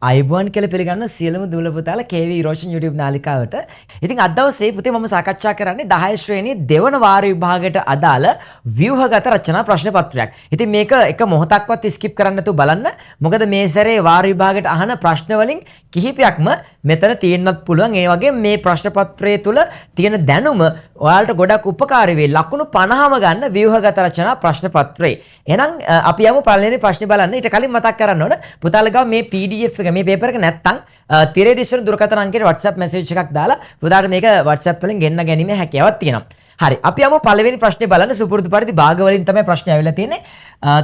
අයිබෝන් කියලා පිළිගන්න සියලුම දූල පුතාලා KV රෝෂන් YouTube නාලිකාවට. ඉතින් අද දවසේ පුතේ මම සාකච්ඡා කරන්නේ 10 ශ්‍රේණියේ දෙවන වාර විභාගයට අදාළ ව්‍යුහගත රචනා ප්‍රශ්න පත්‍රයක්. ඉතින් මේක එක මොහොතක්වත් ස්කිප් කරන්න නැතුව බලන්න. මොකද මේ සැරේ වාර විභාගයට අහන ප්‍රශ්න වලින් කිහිපයක්ම මෙතන තියෙන්නත් පුළුවන්. ඒ වගේම මේ ප්‍රශ්න පත්‍රයේ තුල තියෙන දැනුම ඔයාලට ගොඩක් උපකාරී වෙයි. ලකුණු 50ම ගන්න ව්‍යුහගත රචනා ප්‍රශ්න පත්‍රය. එහෙනම් අපි යමු පළවෙනි ප්‍රශ්නේ බලන්න. ඊට කලින් මතක් කරන්න ඕන පුතාලා ගාව මේ PDF එක මේ පේපර් එක නැත්තම් තිරේ දිස්සන දුරකථන අංකයට WhatsApp message එකක් දාලා පුතාට මේක WhatsApp වලින් ගෙන්න ගැනීම හැකියාවක් තියෙනවා. හරි. අපි යමු පළවෙනි ප්‍රශ්නේ බලන්න. සුපුරුදු පරිදි භාග වලින් තමයි ප්‍රශ්නේ ආවිලා තියෙන්නේ.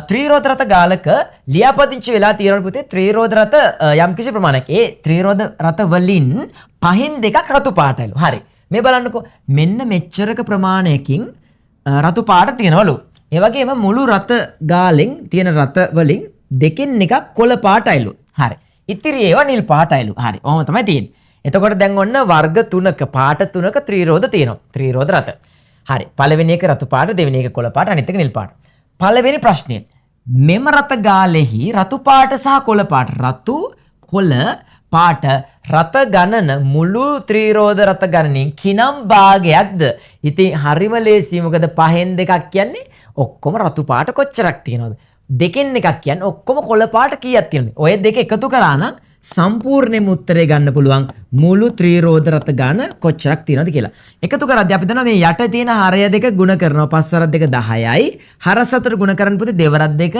ත්‍රිරෝධ රථ ගාලක ලියාපදිංචි වෙලා තියෙනවා පුතේ ත්‍රිරෝධ රථ යම්කිසි ප්‍රමාණයක්. ඒ ත්‍රිරෝධ රථ වලින් පහෙන් දෙකක් රතු පාටයිලු. හරි. මේ බලන්නකෝ. මෙන්න මෙච්චරක ප්‍රමාණයකින් රතු පාට තියෙනවලු. ඒ වගේම මුළු රථ ගාලෙන් තියෙන රථ වලින් දෙකෙන් එකක් කොළ පාටයිලු. හරි. ඉතිරි ඒවා නිල් පාටයිලු. හරි. ඔහොම තමයි තියෙන්නේ. එතකොට දැන් ඔන්න වර්ග තුනක පාට තුනක ත්‍රිරෝධ තියෙනවා. ත්‍රිරෝධ රථ. හරි. පළවෙනි එක රතු පාට, දෙවෙනි එක කොළ පාට, අනිත් එක නිල් පාට. පළවෙනි ප්‍රශ්නය. මෙම රථ ගාලෙහි රතු පාට සහ කොළ පාට රතු කොළ පාට රථ ගණන මුළු ත්‍රිරෝධ රථ ගණනින් කිනම් භාගයක්ද? ඉතින් හරිම ලේසි. මොකද පහෙන් දෙකක් කියන්නේ ඔක්කොම රතු පාට කොච්චරක් තියෙනවද? දෙකෙන් එකක් කියන්නේ ඔක්කොම කොළ පාට කීයක් තියෙනවද? ඔය දෙක එකතු කරා නම් සම්පූර්ණයෙන්ම උත්තරේ ගන්න පුළුවන් මුළු ත්‍රිරෝධ රථ ගණන කොච්චරක් තියෙනවද කියලා. එකතු කරද්දී අපි දන්නවා මේ යට තියෙන හරය දෙක ගුණ කරනවා. පස්වරක් දෙක 10යි. හරස් හතර ගුණ කරන්න පුතේ දෙවරක් දෙක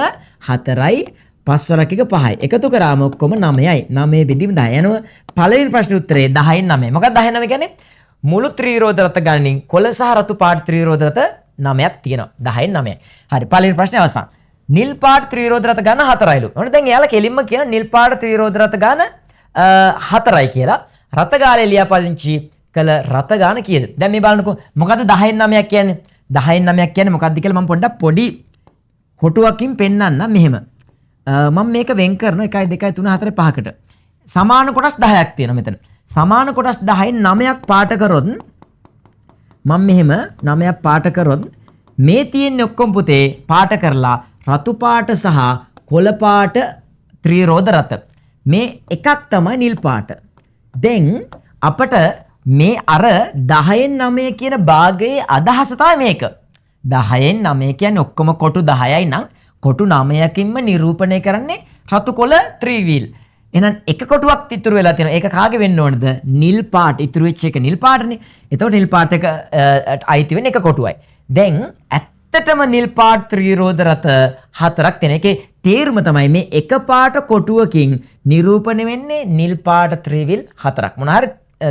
4යි. පස්වරක් එක 5යි. එකතු කරාම ඔක්කොම 9යි. 9 බෙදීම 10 යනවා. පළවෙනි ප්‍රශ්නේ උත්තරේ 10න් 9. මොකක්ද 10න් 9 කියන්නේ? මුළු ත්‍රිරෝධ රථ ගණනින් කොළ සහ රතු පාට ත්‍රිරෝධ රථ 9ක් තියෙනවා. 10න් 9යි. හරි. පළවෙනි ප්‍රශ්නේ අවසන්. නිල් පාට ත්‍රිරෝධ රථ ගණන 4යිලු. ඔන්න දැන් එයාලා කෙලින්ම කියන නිල් පාට ත්‍රිරෝධ රථ ගණන 4යි කියලා. රථ ගාලේ ලියාපදිංචි කළ රථ ගණන කීයද? දැන් මේ බලන්නකෝ. මොකද්ද 10න් 9ක් කියන්නේ? 10න් 9ක් කියන්නේ මොකද්ද කියලා මම පොඩ්ඩක් පොඩි කොටුවකින් පෙන්නන්න මෙහෙම. මම මේක වෙන් කරන 1 2 3 4 5කට. සමාන කොටස් 10ක් තියෙනවා මෙතන. සමාන කොටස් 10න් 9ක් පාට කරොත් මම මෙහෙම 9ක් පාට කරොත් මේ තියෙන්නේ ඔක්කොම පුතේ පාට කරලා රතු පාට සහ කොළ පාට ත්‍රිරෝධ රථ. මේ එකක් තමයි නිල් පාට. දැන් අපට මේ අර 10න් 9 කියන භාගයේ අදහස තමයි මේක. 10න් 9 කියන්නේ ඔක්කොම කොටු 10යි නම් කොටු 9කින්ම නිරූපණය කරන්නේ රතු කොළ ත්‍රිවිල්. එහෙනම් එක කොටුවක් ඉතුරු වෙලා තියෙනවා. ඒක කාගේ වෙන්න ඕනද? නිල් පාට. ඉතුරු වෙච්ච එක නිල් පාටනේ. එතකොට නිල් පාට එක අයිති වෙන්නේ එක කොටුවයි. දැන් ඇත්තටම නිල් පාට ත්‍රිරෝධ රථ 4ක් තියෙන. ඒකේ තේරුම තමයි මේ එක පාට කොටුවකින් නිරූපණය වෙන්නේ නිල් පාට ත්‍රිවිල් 4ක්. මොන හරි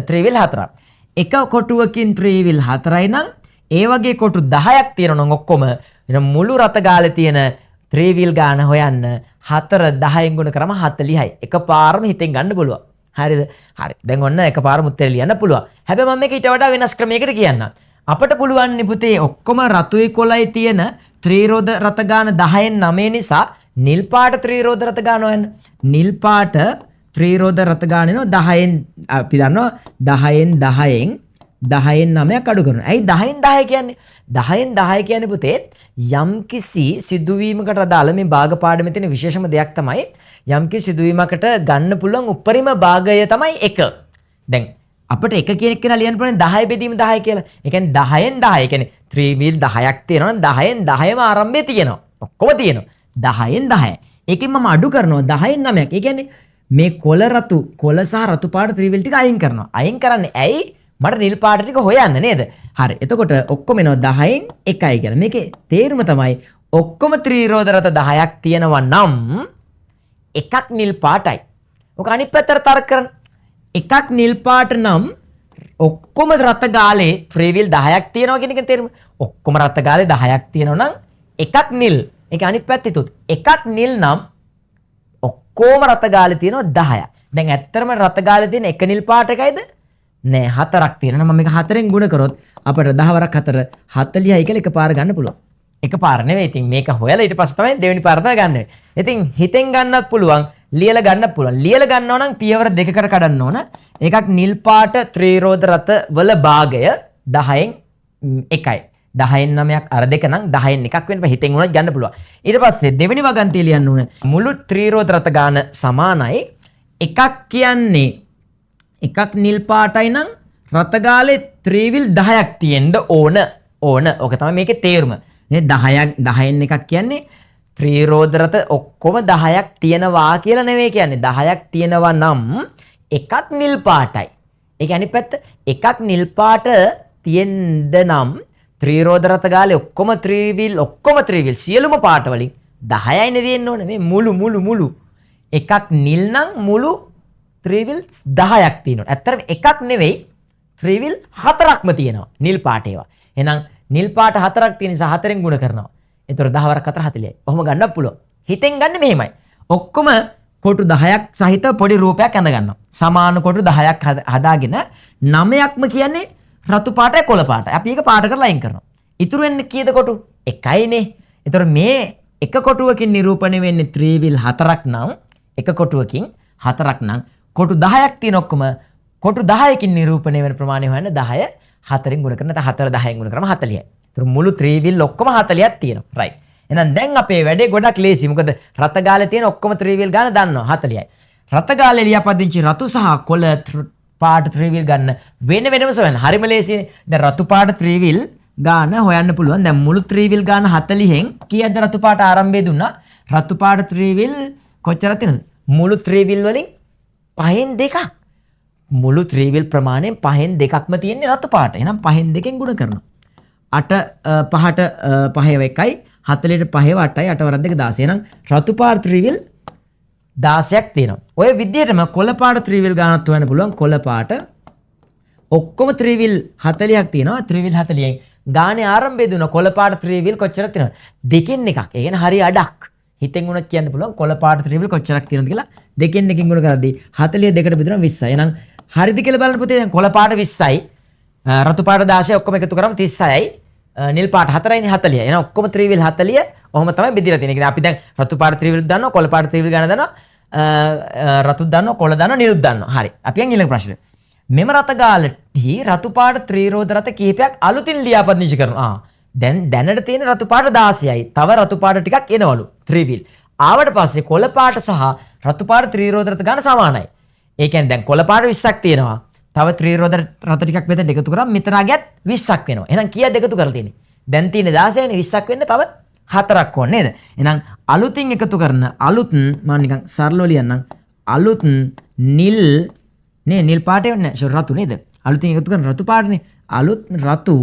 ත්‍රිවිල් 4ක්. එක කොටුවකින් ත්‍රිවිල් 4යි නම් ඒ වගේ කොටු 10ක් තියෙනවා නම් ඔක්කොම මුළු රථ ගාලේ තියෙන ත්‍රිවිල් ගාන හොයන්න 4 10න් ගුණ කරාම 40යි. එකපාරම හිතෙන් ගන්න පුළුවන්. හරිද? හරි. දැන් ඔන්න එකපාරම උත්තර ලියන්න පුළුවන්. හැබැයි මම මේක ඊට වඩා වෙනස් ක්‍රමයකට කියන්නම්. අපිට පුළුවන් නේ පුතේ ඔක්කොම රතුයි කොළයි තියෙන ත්‍රිරෝධ රථ ගාන 10න් 9 නිසා නිල් පාට ත්‍රිරෝධ රථ ගාන හොයන්න. නිල් පාට ත්‍රිරෝධ රථ ගාන එනවා 10න් අපි දන්නවා 10න් 9ක් අඩු කරනවා. ඇයි 10න් 10 කියන්නේ? 10න් 10 කියන්නේ පුතේ යම්කිසි සිදුවීමකට අදාළ මේ භාග පාඩමේ තියෙන විශේෂම දෙයක් තමයි යම්කිසි සිදුවීමකට ගන්න පුළුවන් උපරිම භාගය තමයි 1. දැන් අපිට එක කෙනෙක් ලියන්න පුළුවන් 10 බෙදීම 10 කියලා. ඒ කියන්නේ 10න් 10. ඒ කියන්නේ ත්‍රිවිල් 10ක් තියෙනවා නම් 10න් 10ම ආරම්භය තියෙනවා. ඔක්කොම තියෙනවා. 10න් 10. ඒකෙන් මම අඩු කරනවා 10න් 9ක්. ඒ කියන්නේ මේ කොළ සහ රතු පාට ත්‍රිවිල් ටික අයින් කරනවා. අයින් කරන්නේ ඇයි? මට නිල් පාට ටික හොයන්න නේද? හරි. එතකොට ඔක්කොම එනවා 10න් 1යි කියලා. මේකේ තේරුම තමයි ඔක්කොම ත්‍රිරෝධ රථ 10ක් තියෙනවා නම් එකක් නිල් පාටයි. ඔක අනිත් පැත්තට තර්ක කරන්න. එකක් නිල් පාට නම් ඔක්කොම රථ ගාලේ ත්‍රිවිල් 10ක් තියෙනවා කියන එක තේරුම. ඔක්කොම රථ ගාලේ 10ක් තියෙනවා නම් එකක් නිල්. ඒක අනිත් පැත්තේ තුත්. එකක් නිල් නම් ඔක්කොම රථ ගාලේ තියෙනවා 10ක්. දැන් ඇත්තටම රථ ගාලේ තියෙන එක නිල් පාට එකයිද? නෑ 4ක් තියෙනවා. මම මේක 4ෙන් ගුණ කරොත් අපිට 10 වරක් 4 40යි කියලා එකපාර ගන්න පුළුවන්. එකපාර නෙවෙයි. ඉතින් මේක හොයලා ඊට පස්සේ තමයි දෙවෙනි පාර තමයි ගන්න. ඉතින් හිතෙන් ගන්නත් පුළුවන්, ලියලා ගන්නත් පුළුවන්. ලියලා ගන්නව නම් පියවර දෙකකට කඩන්න ඕන. එකක් නිල් පාට ත්‍රිරෝධ රථ වල භාගය 10න් 1යි. 10න් 9ක් අර දෙක නම් 10න් එකක් වෙන්න හිතෙන් උනත් ගන්න පුළුවන්. ඊට පස්සේ දෙවෙනි වගන්තිය ලියන්න ඕන. මුළු ත්‍රිරෝධ රථ ගාන සමානයි එකක් කියන්නේ එකක් නිල් පාටයි නම් රතගාලේ ත්‍රිවිල් 10ක් තියෙන්න ඕන. ඕක තමයි මේකේ තේරුම. මේ 10න් එකක් කියන්නේ ත්‍රිරෝධ රත ඔක්කොම 10ක් තියෙනවා කියලා නෙවෙයි කියන්නේ. 10ක් තියෙනවා නම් එකක් නිල් පාටයි. ඒ කියන්නේ පැත්ත එකක් නිල් පාට තියෙන්න නම් ත්‍රිරෝධ රත ගාලේ ඔක්කොම ත්‍රිවිල් සියලුම පාට වලින් 10යිනේ තියෙන්න ඕනේ. මේ මුළු එකක් නිල් නම් මුළු ත්‍රිවිල් 10ක් තියෙනවා. ඇත්තටම එකක් නෙවෙයි ත්‍රිවිල් 4ක්ම තියෙනවා නිල් පාට ඒවා. එහෙනම් නිල් පාට 4ක් තියෙන නිසා 4ෙන් ගුණ කරනවා. ඒතර 10 වරක් 4 40යි. ඔහොම ගන්නත් පුළුවන්. හිතෙන් ගන්න මෙහෙමයි. ඔක්කොම කොටු 10ක් සහිත පොඩි රූපයක් ඇඳ ගන්නවා. සමාන කොටු 10ක් හදාගෙන 9ක්ම කියන්නේ රතු පාටයි කොළ පාටයි. අපි ඒක පාට කරලා අයින් කරනවා. ඉතුරු වෙන්නේ කීයද කොටු? එකයිනේ. ඒතර මේ එක කොටුවකින් නිරූපණය වෙන්නේ ත්‍රිවිල් 4ක් නම් එක කොටුවකින් 4ක් නම් කොටු 10ක් තියෙන ඔක්කොම කොටු 10කින් නිරූපණය වෙන ප්‍රමාණය හොයන්න 10 4ෙන් ගුණ කරන නැත්නම් 4 10ෙන් ගුණ කරාම 40යි. ඒතර මුළු ත්‍රිවිල් ඔක්කොම 40ක් තියෙනවා. රයිට්. එහෙනම් දැන් අපේ වැඩේ ගොඩක් ලේසි. මොකද රතගාලේ තියෙන ඔක්කොම ත්‍රිවිල් ගාන දන්නවා 40යි. රතගාලේ ලියාපදිංචි රතු සහ කොළ පාට ත්‍රිවිල් ගන්න වෙනම සොයන්න. හරිම ලේසිනේ. දැන් රතු පාට ත්‍රිවිල් ගාන හොයන්න පුළුවන්. දැන් මුළු ත්‍රිවිල් ගාන 40න් කීයද රතු පාට ආරම්භය දුන්නා? රතු පාට ත්‍රිවිල් කොච්චරද තියෙනවද? මුළු ත්‍රිවිල් වලින් 5න් 2ක්. මුළු ත්‍රිවිල් ප්‍රමාණයෙන් 5න් 2ක්ම තියෙන්නේ රතු පාට. එහෙනම් 5න් 2කින් ගුණ කරනවා. 8 5ට 5 1යි 40ට 5 8යි 8 වරක් 2 16. එහෙනම් රතු පාට ත්‍රිවිල් 16ක් තියෙනවා. ඔය විදිහටම කොළ පාට ත්‍රිවිල් ගානක් හොයන්න පුළුවන්. කොළ පාට ඔක්කොම ත්‍රිවිල් 40ක් තියෙනවා. ත්‍රිවිල් 40න් ගානේ ආරම්භය දුන කොළ පාට ත්‍රිවිල් කොච්චරක් තියෙනවද? දෙකෙන් එකක්. ඒ කියන්නේ හරි අඩක්. හිතෙන් උනත් කියන්න පුළුවන් කොළ පාට ත්‍රිවිල් කොච්චරක් තියෙනවද කියලා. දෙකෙන් එකකින් ගුණ කරද්දී 42ට බෙදුනම 20යි. එහෙනම් හරිද කියලා බලන්න පුතේ. දැන් කොළ පාට 20යි. රතු පාට 16යි ඔක්කොම එකතු කරාම 36යි. නිල් පාට 4යිනේ 40යි. එහෙනම් ඔක්කොම ත්‍රිවිල් 40 ඔහොම තමයි බෙදලා තියෙන්නේ. ඒ කියන්නේ අපි දැන් රතු පාට ත්‍රිවිල් දන්නවා, කොළ පාට ත්‍රිවිල් ගන්න දන්නවා, රතුත් දන්නවා, කොළ දන්නවා, නිලුත් දන්නවා. හරි. අපි යන් ඊළඟ ප්‍රශ්නෙට. මෙම රතගාලෙහි රතු පාට ත්‍රිරෝධ රත කීපයක් අලුතින් ලියාපදිංචි කරනවා. දැන් දැනට තියෙන රතු පාට 16යි. තව රතු පාට ටිකක් එනවලු ත්‍රිවිල්. ආවට පස්සේ කොළ පාට සහ රතු පාට ත්‍රිරෝධ රත ගන්න සමානයි. ඒ කියන්නේ දැන් කොළ පාට 20ක් තියෙනවා. තව ත්‍රිරෝධ රත ටිකක් මෙතන එකතු කරාම මෙතන ආගියත් 20ක් වෙනවා. එහෙනම් කීයද එකතු කරලා තියෙන්නේ? දැන් තියෙන්නේ 16නේ 20ක් වෙන්න තව 4ක් ඕනේ නේද? එහෙනම් අලුතින් එකතු කරන අලුත් මම නිකන් සරලව ලියන්නම්. අලුත් නිල් නිල් පාට වෙන්නේ රතු නේද? අලුතින් එකතු කරන රතු පාටනේ. අලුත් රතු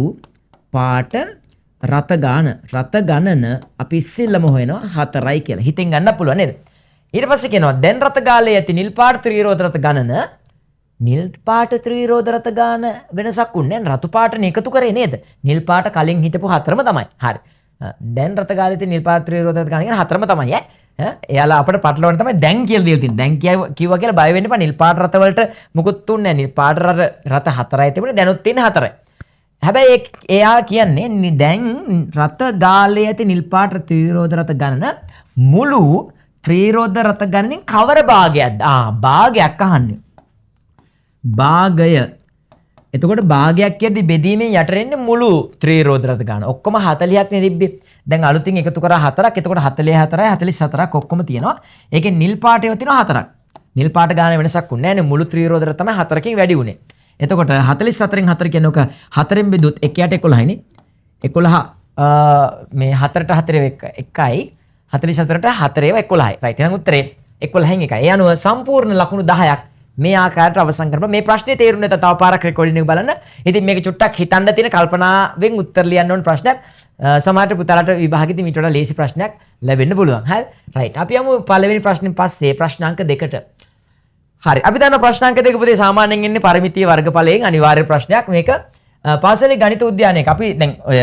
පාට රත ගණන අපි ඉස්සෙල්ලම හොයනවා 4යි කියලා. හිතෙන් ගන්න පුළුවන් නේද? ඊට පස්සේ කියනවා දැන් රත ගාලේ ඇති නිල් පාට ත්‍රිරෝධ රත ගණන නිල් පාට ත්‍රිරෝධ රත ගාන වෙනසක් උන්නේ නැහැ. රතු පාටනේ එකතු කරේ නේද? නිල් පාට කලින් හිටපු 4ම තමයි. හරි. දැන් රත ගාලේ තියෙන නිල් පාට ත්‍රිරෝධ රත ගාන කියන 4ම තමයි ඈ. එයාලා අපිට පටලවන්න තමයි දැන් කියලා දීලා තියෙන්නේ. දැන් කිව්වා කියලා බය වෙන්න එපා. නිල් පාට රත වලට මුකුත් තුන්නේ නැහැ. නිල් පාට රත 4යි තිබුණේ දැනුත් තියෙන 4යි. හැබැයි එයා කියන්නේ දැන් රත ගාලේ ඇති නිල් පාට ත්‍රිරෝධ රත ගණන මුළු ත්‍රිරෝධ රත ගණනින් කවර භාගයක්ද? භාගයක් අහන්නේ. භාගය. එතකොට භාගයක් කියද්දි බෙදීමෙන් යට වෙන්නේ මුළු ත්‍රිරෝධ රත ගණන. ඔක්කොම 40ක් නේ තිබ්බේ. දැන් අලුතින් එකතු කරා 4ක්. එතකොට 44යි 44ක් ඔක්කොම තියෙනවා. ඒකේ නිල් පාටේව තියෙනවා 4ක්. නිල් පාට ගාන වෙනසක් උන්නේ නැහැ නේ. මුළු ත්‍රිරෝධ රත තමයි 4කින් වැඩි උනේ. එතකොට 44න් 4 කියන්නේ ඔක 4ෙන් බෙදුවොත් 1යට 11යිනේ. 11 මේ 4ට 4 1යි 44ට 4 11යි. රයිට්. එහෙනම් උත්තරේ 11න් 1යි. ඒ අනුව සම්පූර්ණ ලකුණු 10ක් මේ ආකාරයට අවසන් කරනවා. මේ ප්‍රශ්නේ තේරුනේ නැත්නම් තව පාරක් රෙකෝඩින් එක බලන්න. ඉතින් මේක චුට්ටක් හිතන්න තියෙන කල්පනාවෙන් උත්තර ලියන්න ඕන ප්‍රශ්නයක්. සමහරට පුතාලට විභාගෙදී මීට වඩා ලේසි ප්‍රශ්නයක් ලැබෙන්න පුළුවන්. හරි. රයිට්. අපි යමු පළවෙනි ප්‍රශ්نين පස්සේ ප්‍රශ්න අංක 2ට. හරි. අපි දන්න ප්‍රශ්න අංක 2 පුතේ සාමාන්‍යයෙන් එන්නේ පරිමිතිය වර්ගඵලයෙන් අනිවාර්ය ප්‍රශ්නයක්. මේක පාසලේ ගණිත උද්‍යානයක අපි දැන් ඔය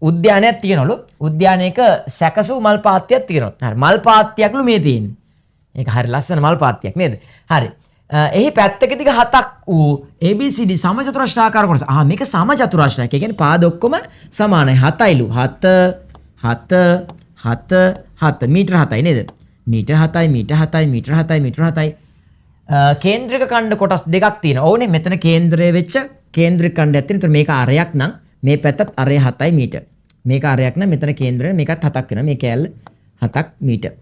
උද්‍යානයක් තියෙනවලු. උද්‍යානයක සැකසූ මල් පාත්තියක් තියෙනවා. හරි. මල් පාත්තියක්ලු මේ තියෙන්නේ. මේක හරි ලස්සන මල් පාත්තියක් නේද? හරි. එහි පැත්තක දිග 7ක් වූ ABCD සමචතුරස්‍රාකාර කොටස. මේක සමචතුරස්‍රයක්. ඒ කියන්නේ පාද ඔක්කොම සමානයි. 7යිලු. 7 මීටර 7යි නේද? මීටර 7යි මීටර 7යි මීටර 7යි මීටර 7යි. කේන්ද්‍රික ඛණ්ඩ කොටස් දෙකක් තියෙනවා. ඕනේ මෙතන කේන්ද්‍රය වෙච්ච කේන්ද්‍රික ඛණ්ඩයක් තියෙනවා. ඒතර මේක අරයක් නම් මේ පැත්තත් අරය 7යි මීටර. මේක අරයක් නම් මෙතන කේන්ද්‍රය මේකත් 7ක් වෙනවා. මේ කෑල්ල 7ක් මීටර.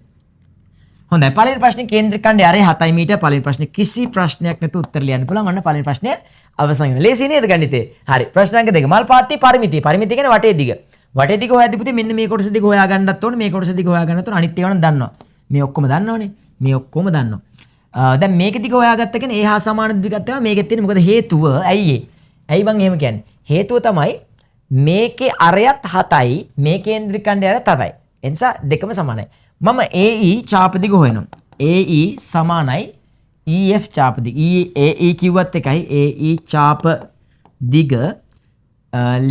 හොඳයි පළවෙනි ප්‍රශ්නේ කේන්ද්‍රික ඛණ්ඩය අරේ 7 මීටර පළවෙනි ප්‍රශ්නේ කිසි ප්‍රශ්නයක් නැතුව උත්තර ලියන්න පුළුවන්. ඔන්න පළවෙනි ප්‍රශ්නේ අවසන් වෙනවා. ලේසි නේද ගණිතේ? හරි. ප්‍රශ්න අංක 2. මල් පාත්තියේ පරිමිතිය. පරිමිතිය කියන්නේ වටේ දිග. වටේ දිග හොයද්දි පුතේ මෙන්න මේ කොටස දිග හොයා ගන්නත් ඕනේ. මේ කොටස දිග හොයා ගන්නත් ඕනේ. අනිත් ඒවා නම් දන්නවා. මේ ඔක්කොම දන්නවනේ. මේ ඔක්කොම දන්නවා. දැන් මේක දිග හොයාගත්ත කියන්නේ ඒ හා සමාන දිගක් තමයි මේකෙත් තියෙන්නේ. මොකද හේතුව ඇයි ඒ? ඇයි මං එහෙම කියන්නේ? හේතුව තමයි මේකේ අරයත් 7යි මේ කේන්ද්‍රික ඛණ්ඩය අරයත් 7යි. ඒ නිසා දෙකම සමානයි. මම AE චාප දිග හොයනවා. AE සමානයි EF චාප දිග. AE කිව්වත් එකයි AE චාප දිග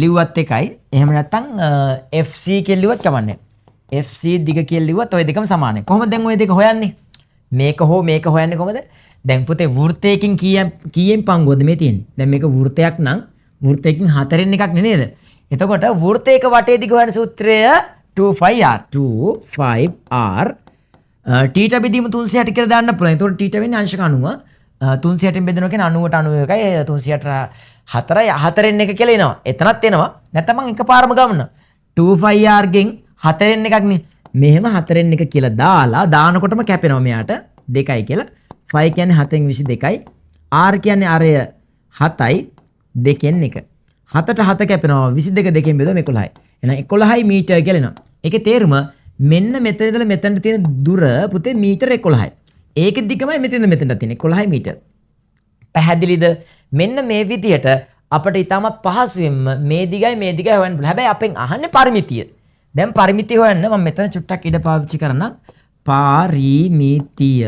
ලිව්වත් එකයි. එහෙම නැත්නම් FC කියලා ලිව්වත් කමන්නේ. FC දිග කියලා ලිව්වත් ওই දෙකම සමානයි. කොහොමද දැන් ওই දෙක හොයන්නේ? මේක හෝ මේක හොයන්නේ කොහොමද? දැන් පුතේ වෘත්තයකින් කීයෙන් පංගුවද මේ තියෙන්නේ? දැන් මේක වෘත්තයක් නම් වෘත්තයකින් 4න් එකක් නේද? එතකොට වෘත්තයක වටේ දිග හොයන සූත්‍රය 2πr 2πr θ බෙදීම 360 කියලා දාන්න පුළුවන්. එතකොට θ වෙන්නේ අංශක 90. 360න් බෙදනවා කියන්නේ 90ට 91යි 360ට 4න් එක කියලා එනවා. එතනත් එනවා. නැත්නම් මම එකපාරම ගමන 2πr ගෙන් 4න් එකක් නේ. මෙහෙම 4න් එක කියලා දාලා දානකොටම කැපෙනවා මෙයාට 2යි කියලා. 5 කියන්නේ 7න් 22යි. r කියන්නේ අරය 7යි 2න් 1. 7ට 7 කැපෙනවා 22 2න් බෙදුවම 11යි. එහෙනම් 11යි මීටර කියලා එනවා. ඒකේ තේරුම මෙන්න මෙතන ඉඳලා මෙතනට තියෙන දුර පුතේ මීටර 11යි. ඒකෙ දිගමයි මෙතන මෙතනට තියෙන්නේ 11යි මීටර. පැහැදිලිද? මෙන්න මේ විදිහට අපිට ඊටමත් පහසුවෙන්ම මේ දිගයි හොයන්න පුළුවන්. හැබැයි අපෙන් අහන්නේ පරිමිතිය. දැන් පරිමිතිය හොයන්න මම මෙතන චුට්ටක් ඉඩ පාවිච්චි කරන්න. පරිමිතිය.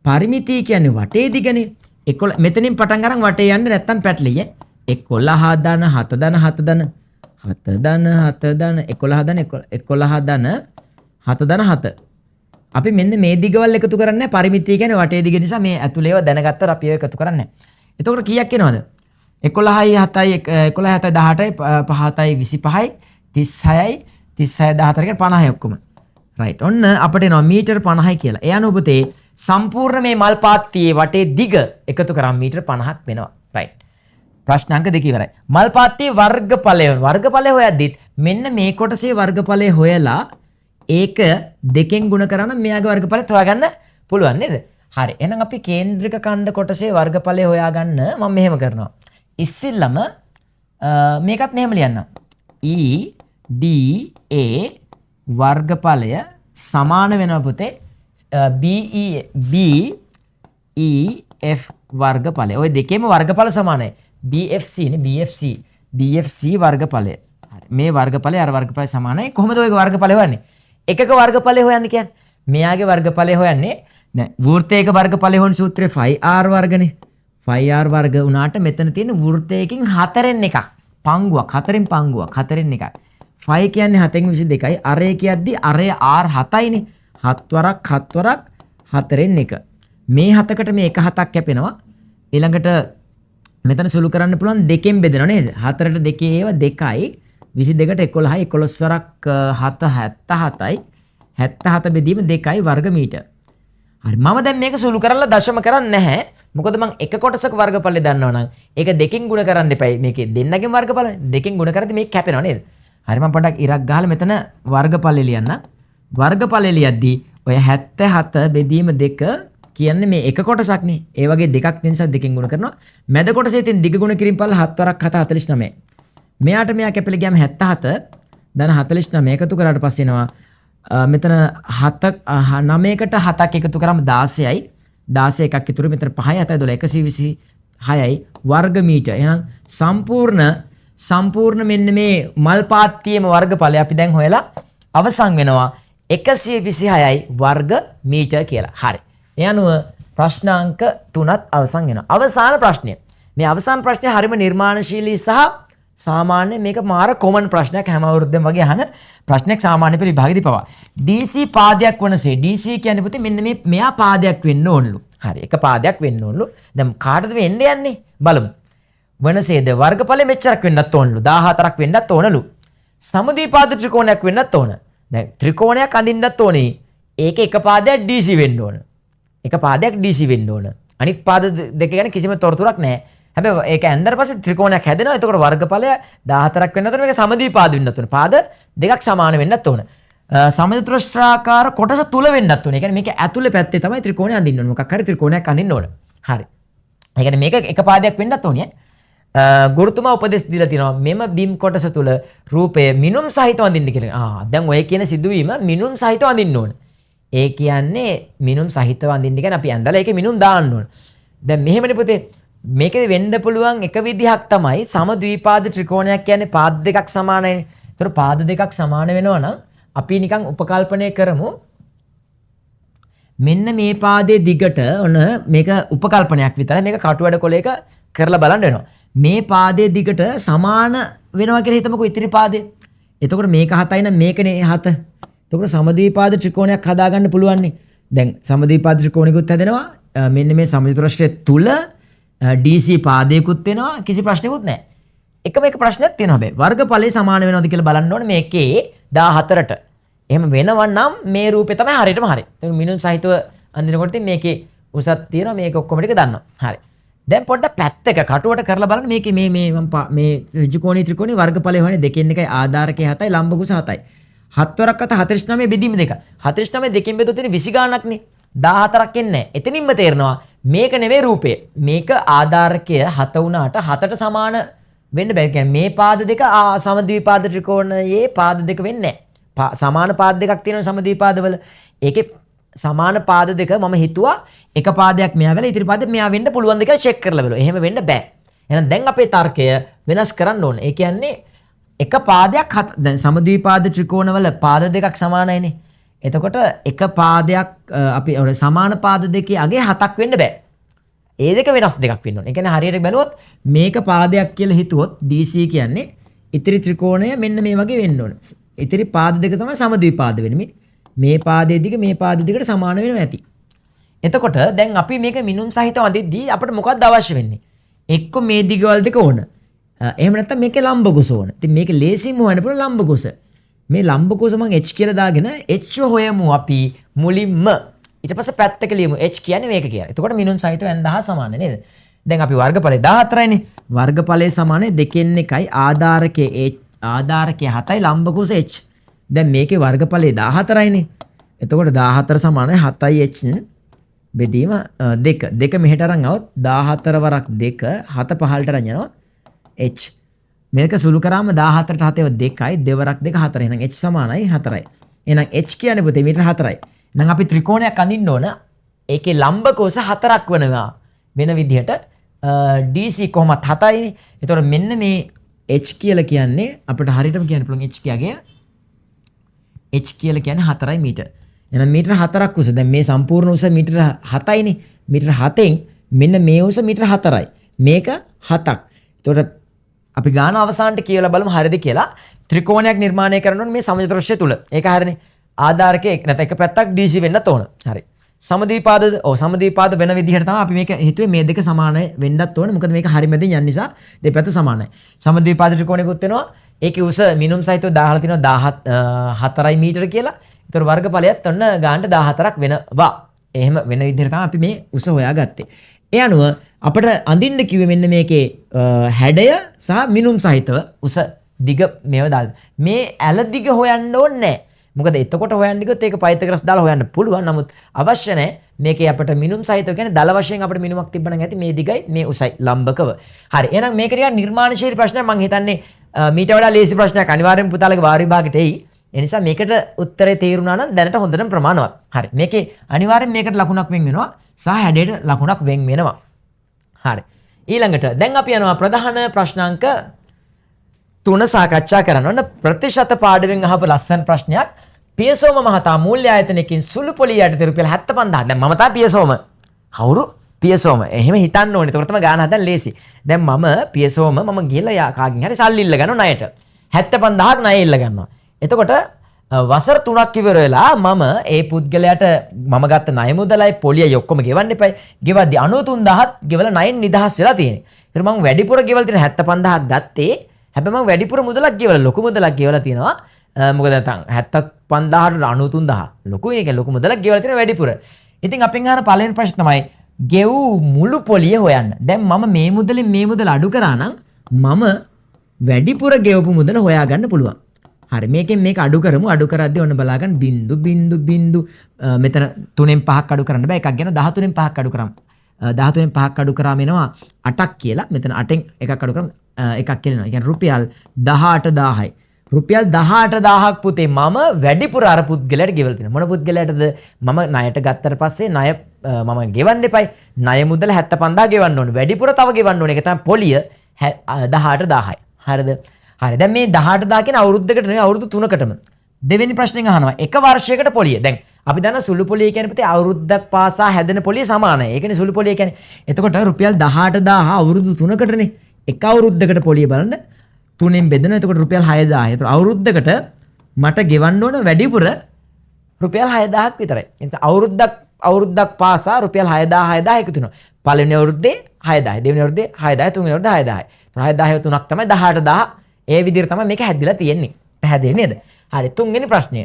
පරිමිතිය කියන්නේ වටේ දිගනේ. 11 මෙතනින් පටන් අරන් වටේ යන්න නැත්තම් පැටලිය. 11 ධන 7 ධන 7 ධන 7 ධන 7 ධන 11 ධන 11 ධන 7 ධන 7. අපි මෙන්න මේ දිගවල් එකතු කරන්නේ පරිමිතිය කියන්නේ වටේ දිග නිසා මේ ඇතුළේව දැනගත්තට අපි ඒව එකතු කරන්නේ. එතකොට කීයක් එනවද? 11යි 7යි 11යි 7යි 18යි 25යි 36යි 36 14 කියන්නේ 50යි ඔක්කොම. රයිට්. ඔන්න අපිට එනවා මීටර 50යි කියලා. ඒ අනුව පුතේ සම්පූර්ණ මේ මල් පාත්තියේ වටේ දිග එකතු කරාම මීටර 50ක් වෙනවා. රයිට්. ප්‍රශ්න අංක 2 ඉවරයි. මල් පාත්තියේ වර්ගඵලය හොයද්දිත් මෙන්න මේ කොටසේ වර්ගඵලය හොයලා ඒක දෙකෙන් ගුණ කරා නම් මෙයාගේ වර්ගඵලයත් හොයාගන්න පුළුවන් නේද? හරි. එහෙනම් අපි කේන්ද්‍රික ඛණ්ඩ කොටසේ වර්ගඵලය හොයාගන්න මම මෙහෙම කරනවා. ඉස්සෙල්ලම මේකත් මෙහෙම ලියන්නම්. E D A වර්ගඵලය සමාන වෙනවා පුතේ B E F වර්ගඵලය. ওই දෙකේම වර්ගඵල සමානයි. BFC නේ BFC වර්ගඵලය. හරි. මේ වර්ගඵලය අර වර්ගඵලය සමානයි. කොහොමද ඔය වර්ගඵලය හොයන්නේ? එකක වර්ගඵලය හොයන්නේ කියන්නේ මෙයාගේ වර්ගඵලය හොයන්නේ නෑ වෘත්තයක වර්ගඵලය හොයන සූත්‍රය 5r වර්ගනේ. 5r වර්ග වුණාට මෙතන තියෙන වෘත්තයකින් 4න් එකක්. පංගුවක් 4න් පංගුවක් 4න් එකක්. 5 කියන්නේ 7න් 22යි. අරය කියද්දි අරය r 7යිනේ. 7 වරක් 7 වරක් 4න් 1. මේ 7කට මේ 1 7ක් කැපෙනවා. ඊළඟට මෙතන සුළු කරන්න පුළුවන් 2කින් බෙදෙනවා නේද? 4ට 2 ඒව 2යි. 22ට 11යි 11 වරක් 7 77යි. 77 බෙදීම 2යි වර්ග මීටර. හරි මම දැන් මේක සුළු කරලා දශම කරන්නේ නැහැ. මොකද මම එක කොටසක වර්ගඵලය දන්නවනම් ඒක දෙකෙන් ගුණ කරන්න එපයි. මේකේ දෙන්නගෙන් වර්ගඵලය දෙකෙන් ගුණ කරද්දි මේක කැපෙනවා නේද? හරි මම පොඩ්ඩක් ඉරක් ගහලා මෙතන වර්ගඵලය ලියන්න. වර්ගඵලය ලියද්දී ඔය 77 බෙදීම 2 කියන්නේ මේ එක කොටසක් නේ. ඒ වගේ දෙකක් නිසා දෙකෙන් ගුණ කරනවා. මැද කොටසේ තියෙන දිග ගුණ කිරීම පළ 7 වරක් 7 49. මෙයාට මෙයා කැපිලා ගියාම 77 ධන 49 එකතු කරාට පස්සේ එනවා මෙතන 7 9කට 7ක් එකතු කරාම 16යි 16 එකක් ඉතුරු මෙතන 5යි 7යි 12 126යි වර්ග මීටර. එහෙනම් සම්පූර්ණ මෙන්න මේ මල් පාත්තියේම වර්ගඵලය අපි දැන් හොයලා අවසන් වෙනවා 126යි වර්ග මීටර කියලා. හරි. ඒ අනුව ප්‍රශ්නාංක 3ත් අවසන් වෙනවා. අවසාන ප්‍රශ්නය. මේ අවසාන ප්‍රශ්නේ හරිම නිර්මාණශීලී සහ සාමාන්‍ය මේක මාර කොමන් ප්‍රශ්නයක් හැම අවුරුද්දෙම වගේ අහන ප්‍රශ්නයක් සාමාන්‍ය පෙළ විභාගෙදී පවා. DC පාදයක් වනසේ DC කියන්නේ පුතේ මෙන්න මේ මෙයා පාදයක් වෙන්න ඕනලු. හරි. එක පාදයක් වෙන්න ඕනලු. දැන් කාටද වෙන්න යන්නේ? බලමු. වනසේද වර්ගඵලෙ මෙච්චරක් වෙන්නත් ඕනලු. 14ක් වෙන්නත් ඕනලු. සමද්විපාද ත්‍රිකෝණයක් වෙන්නත් ඕන. දැන් ත්‍රිකෝණයක් අඳින්නත් ඕනේ. ඒක එක පාදයක් DC වෙන්න ඕන. එක පාදයක් DC වෙන්න ඕන. අනිත් පාද දෙක ගැන කිසිම තොරතුරක් නැහැ. හැබැයි ඒක ඇන්දර පස්සේ ත්‍රිකෝණයක් හැදෙනවා. එතකොට වර්ගඵලය 14ක් වෙන්නත් ඕන. මේක සමද්විපාද වෙන්නත් ඕන. පාද දෙකක් සමාන වෙන්නත් ඕන. සමචතුරස්‍රාකාර කොටස තුල වෙන්නත් ඕනේ. ඒ කියන්නේ මේක ඇතුලේ පැත්තේ තමයි ත්‍රිකෝණය අඳින්න ඕනේ. මොකක් හරි ත්‍රිකෝණයක් අඳින්න ඕනේ. හරි. ඒ කියන්නේ මේක එක පාදයක් වෙන්නත් ඕනේ. ගුරුතුමා උපදෙස් දීලා තිනවා මෙම බිම් කොටස තුල රූපය මිනුම් සහිතව අඳින්න කියලා. දැන් ඔය කියන සිදුවීම මිනුම් සහිතව අඳින්න ඕනේ. ඒ කියන්නේ මිනුම් සහිතව අඳින්න කියන්නේ අපි ඇඳලා ඒකේ මිනුම් දාන්න ඕනේ. දැන් මෙහෙමනේ පුතේ මේකේ වෙන්න පුළුවන් එක විදිහක් තමයි සමද්විපාද ත්‍රිකෝණයක් කියන්නේ පාද දෙකක් සමානයිනේ. ඒතර පාද දෙකක් සමාන වෙනවා නම් අපි නිකන් උපකල්පනය කරමු. මෙන්න මේ පාදයේ දිගට ඔන්න මේක උපකල්පනයක් විතරයි. මේක කටුවැඩ කොලයක කරලා බලන්න වෙනවා. මේ පාදයේ දිගට සමාන වෙනවා කියලා හිතමුකෝ ඉතිරි පාදේ. එතකොට මේක 7යි නම් මේකනේ 7. එතකොට සමද්විපාද ත්‍රිකෝණයක් හදාගන්න පුළුවන් නේ. දැන් සමද්විපාද ත්‍රිකෝණිකුත් හැදෙනවා. මෙන්න මේ සමචතුරස්‍රය තුල DC පාදයකුත් වෙනවා. කිසි ප්‍රශ්නයක්වත් නැහැ. එකම එක ප්‍රශ්නයක් තියෙනවා හැබැයි. වර්ගඵලය සමාන වෙනවද කියලා බලන්න ඕනේ මේකේ 14ට. එහෙම වෙනවා නම් මේ රූපේ තමයි හරියටම හරි. ඒක මිනුම් සහිතව අඳිනකොට මේකේ උසක් තියෙනවා මේක ඔක්කොම ටික දන්නවා. හරි. දැන් පොඩ්ඩක් පැත්තක කටුවට කරලා බලන්න මේකේ මේ ත්‍රිකෝණී ත්‍රිකෝණී වර්ගඵලය හොයන්නේ දෙකෙන් එකයි ආධාරකයේ 7යි ලම්බකුස 7යි. 7 වරක් අත 49 බෙදීම දෙක. 49 දෙකෙන් බෙදුවොත් ඉතින් 20 ගාණක් නේ. 14ක් එන්නේ නැහැ. එතනින්ම තේරෙනවා මේක නෙවෙයි රූපය. මේක ආධාරකය 7 වුණාට 7ට සමාන වෙන්න බෑ. කියන්නේ මේ පාද දෙක සමද්විපාද ත්‍රිකෝණයේ පාද දෙක වෙන්නේ නැහැ. සමාන පාද දෙකක් තියෙනවා සමද්විපාදවල. ඒකේ සමාන පාද දෙක මම හිතුවා එක පාදයක් මෙයා වෙලා ඉතිරි පාදෙත් මෙයා වෙන්න පුළුවන් දෙක චෙක් කරලා බලුවා. එහෙම වෙන්න බෑ. එහෙනම් දැන් අපේ තර්කය වෙනස් කරන්න ඕනේ. ඒ කියන්නේ එක පාදයක් දැන් සමද්විපාද ත්‍රිකෝණවල පාද දෙකක් සමානයිනේ. එතකොට එක පාදයක් අපි සමාන පාද දෙකේ අගේ 7ක් වෙන්න බෑ. ඒ දෙක වෙනස් දෙකක් වෙන්න ඕනේ. ඒ කියන්නේ හරියට බැලුවොත් මේක පාදයක් කියලා හිතුවොත් DC කියන්නේ ඉතිරි ත්‍රිකෝණය මෙන්න මේ වගේ වෙන්න ඕනේ. ඉතිරි පාද දෙක තමයි සමද්විපාද වෙන්නේ. මේ පාදයේ දිග මේ පාදයේ දිගට සමාන වෙනවා ඇති. එතකොට දැන් අපි මේක මිනුම් සහිතව අඳිද්දී අපිට මොකක්ද අවශ්‍ය වෙන්නේ? එක්ක මේ දිගවල දෙක ඕන. එහෙම නැත්නම් මේකේ ලම්බ කොස ඕන. ඉතින් මේක ලේසියෙන්ම හොයන්න පුළුවන් ලම්බ කොස. මේ ලම්බ කොස මම h කියලා දාගෙන h හොයමු අපි මුලින්ම. ඊට පස්සේ පැත්තක ලියමු h කියන්නේ මේක කියලා. එතකොට මිනුම් සහිතව n 10 සමාන නේද? දැන් අපි වර්ගඵලය 14යිනේ. වර්ගඵලය සමානයි දෙකෙන් එකයි ආධාරකයේ 7යි ලම්බ කොස h. දැන් මේකේ වර්ගඵලය 14යිනේ. එතකොට 14 සමානයි 7h බෙදීම 2. 2 මෙහෙට අරන් આવොත් 14 වරක් 2 7 15ට අරන් යනවා h. මේක සුළු කරාම 14ට 7 2යි 2 වරක් 2 4. එහෙනම් h සමානයි 4යි. එහෙනම් h කියන්නේ පුතේ මීටර 4යි. එහෙනම් අපි ත්‍රිකෝණයක් අඳින්න ඕන. ඒකේ ලම්බ කොස 4ක් වෙනවා. වෙන විදිහට DC කොහොමත් 7යිනේ. එතකොට මෙන්න මේ h කියලා කියන්නේ අපිට හරියටම කියන්න පුළුවන් h කියගේ h කියලා කියන්නේ 4යි මීටර. එහෙනම් මීටර 4ක් උස. දැන් මේ සම්පූර්ණ උස මීටර 7යිනේ. මීටර 7න් මෙන්න මේ උස මීටර 4යි. මේක 7ක්. එතකොට අපි ගාන අවසානට කියලා බලමු හරියද කියලා. ත්‍රිකෝණයක් නිර්මාණය කරනකොට මේ සමචතුරස්‍රය තුල. ඒක හරියනේ. ආධාරකයේ නැත්නම් එක පැත්තක් DC වෙන්නත් ඕන. හරි. සමද්විපාද වෙන විදිහට තමයි අපි මේක හිතුවේ මේ දෙක සමාන වෙන්නත් ඕන. මොකද මේක හරි මැදින් යන නිසා දෙපැත්ත සමානයි. සමද්විපාද ත්‍රිකෝණයකුත් වෙනවා. ඒකේ උස මිනුම් සහිතව දාහලා තිනවා 14යි මීටර කියලා. ඒතර වර්ගඵලයත් ඔන්න ගානට 14ක් වෙනවා. එහෙම වෙන විදිහට තමයි අපි මේ උස හොයාගත්තේ. ඒ අනුව අපිට අඳින්න කිව්වේ මෙන්න මේකේ හැඩය සහ මිනුම් සහිතව උස දිග මේව දාන්න. මේ ඇල දිග හොයන්න ඕනේ නැහැ. මොකද එතකොට හොයන්න ගියොත් ඒක පයිතග්‍රස් දාලා හොයන්න පුළුවන්. නමුත් අවශ්‍ය නැහැ. මේකේ අපිට මිනුම් සහිතව කියන්නේ දල වශයෙන් අපිට මිනුමක් තිබ්බනම් ඇති මේ දිගයි මේ උසයි ලම්බකව. හරි. එහෙනම් මේක ටිකක් නිර්මාණශීලී ප්‍රශ්නයක්. මම හිතන්නේ මීට වඩා ලේසි ප්‍රශ්නයක් අනිවාර්යෙන් පුතාලගේ වාර විභාගෙට එයි. ඒ නිසා මේකට උත්තරේ තේරුණා නම් දැනට හොඳටම ප්‍රමාණවත්. හරි. මේකේ අනිවාර්යෙන් මේකට ලකුණක් වෙන් වෙනවා සහ හැඩයට ලකුණක් වෙන් වෙනවා. හරි. ඊළඟට දැන් අපි යනවා ප්‍රධාන ප්‍රශ්නාංක 3 සාකච්ඡා කරන්න. ඔන්න ප්‍රතිශත පාඩුවෙන් අහපු ලස්සන ප්‍රශ්නයක්. පියසෝම මහතා මූල්‍ය ආයතනයකින් සුළු පොලිය යටතේ රුපියල් 75000. දැන් මම තා පියසෝම. කවුරු? පියසෝම. එහෙම හිතන්න ඕනේ. ඒකට තමයි ගාන හදන්න ලේසි. දැන් මම පියසෝම මම ගිහලා කාගෙන් හරි සල්ලි ඉල්ල ගන්නවා ණයට. 75000ක් ණය ඉල්ල ගන්නවා. එතකොට වසර 3ක් ඉවර වෙලා මම ඒ පුද්ගලයාට මම ගත්ත ණය මුදලයි පොලියයි ඔක්කොම ගෙවන්න එපයි. ගෙවද්දි 93000ක් ගෙවලා ණයෙන් නිදහස් වෙලා තියෙන්නේ. ඒතර මම වැඩිපුර ගෙවලා තියෙන 75000ක් ගත්තේ. හැබැයි මම වැඩිපුර මුදලක් ගෙවලා ලොකු මුදලක් ගෙවලා තියෙනවා. මොකද නැත්නම් 75000ට 93000 ලොකුයි නේ. ලොකු මුදලක් ගෙවලා තියෙන වැඩිපුර. ඉතින් අපෙන් අහන පළවෙනි ප්‍රශ්න තමයි ගෙව් මුළු පොලිය හොයන්න. දැන් මම මේ මුදලෙන් මේ මුදල අඩු කරා නම් මම වැඩිපුර ගෙවපු මුදල හොයාගන්න පුළුවන්. හරි මේකෙන් මේක අඩු කරමු. අඩු කරද්දී ඔන්න බලා ගන්න බිංදු බිංදු බිංදු මෙතන 3න් 5ක් අඩු කරන්න බෑ. එකක් ගැන 13න් 5ක් අඩු කරාම 13න් 5ක් අඩු කරාම එනවා 8ක් කියලා. මෙතන 8න් එකක් අඩු කරාම එකක් කියලා එනවා. ඒ කියන්නේ රුපියල් 18000යි. රුපියල් 18000ක් පුතේ මම වැඩිපුර අර පුද්ගලයාට ගෙවලා තියෙනවා. මොන පුද්ගලයාටද? මම ණයට ගත්තට පස්සේ ණය මම ගෙවන්න එපයි. ණය මුදල 75000 ගෙවන්න ඕනේ. වැඩිපුර තව ගෙවන්න ඕනේ. ඒක තමයි පොලිය 18000යි. හරිද? හරි. දැන් මේ 18000 කියන අවුරුද්දකට නෙවෙයි අවුරුදු 3කටම. දෙවෙනි ප්‍රශ්නෙන් අහනවා. එක වර්ෂයකට පොලිය. දැන් අපි දන්න සුළු පොලිය කියන්නේ පුතේ අවුරුද්දක් පාසා හැදෙන පොලිය සමානයි. ඒකනේ සුළු පොලිය කියන්නේ. එතකොට රුපියල් 18000 අවුරුදු 3කටනේ. එක අවුරුද්දකට පොලිය බලන්න 3න් බෙදෙනවා. එතකොට රුපියල් 6000. එතකොට අවුරුද්දකට මට ගෙවන්න ඕන වැඩිපුර රුපියල් 6000ක් විතරයි. එතකොට අවුරුද්දක් පාසා රුපියල් 6000 එකතු වෙනවා. පළවෙනි අවුරුද්දේ 6000, දෙවෙනි අවුරුද්දේ 6000, තුන්වෙනි අවුරුද්දේ 6000. 6000 තුනක් තමයි 18000. ඒ විදිහට තමයි මේක හැදිලා තියෙන්නේ. පැහැදිලි නේද? හරි තුන්වෙනි ප්‍රශ්නය.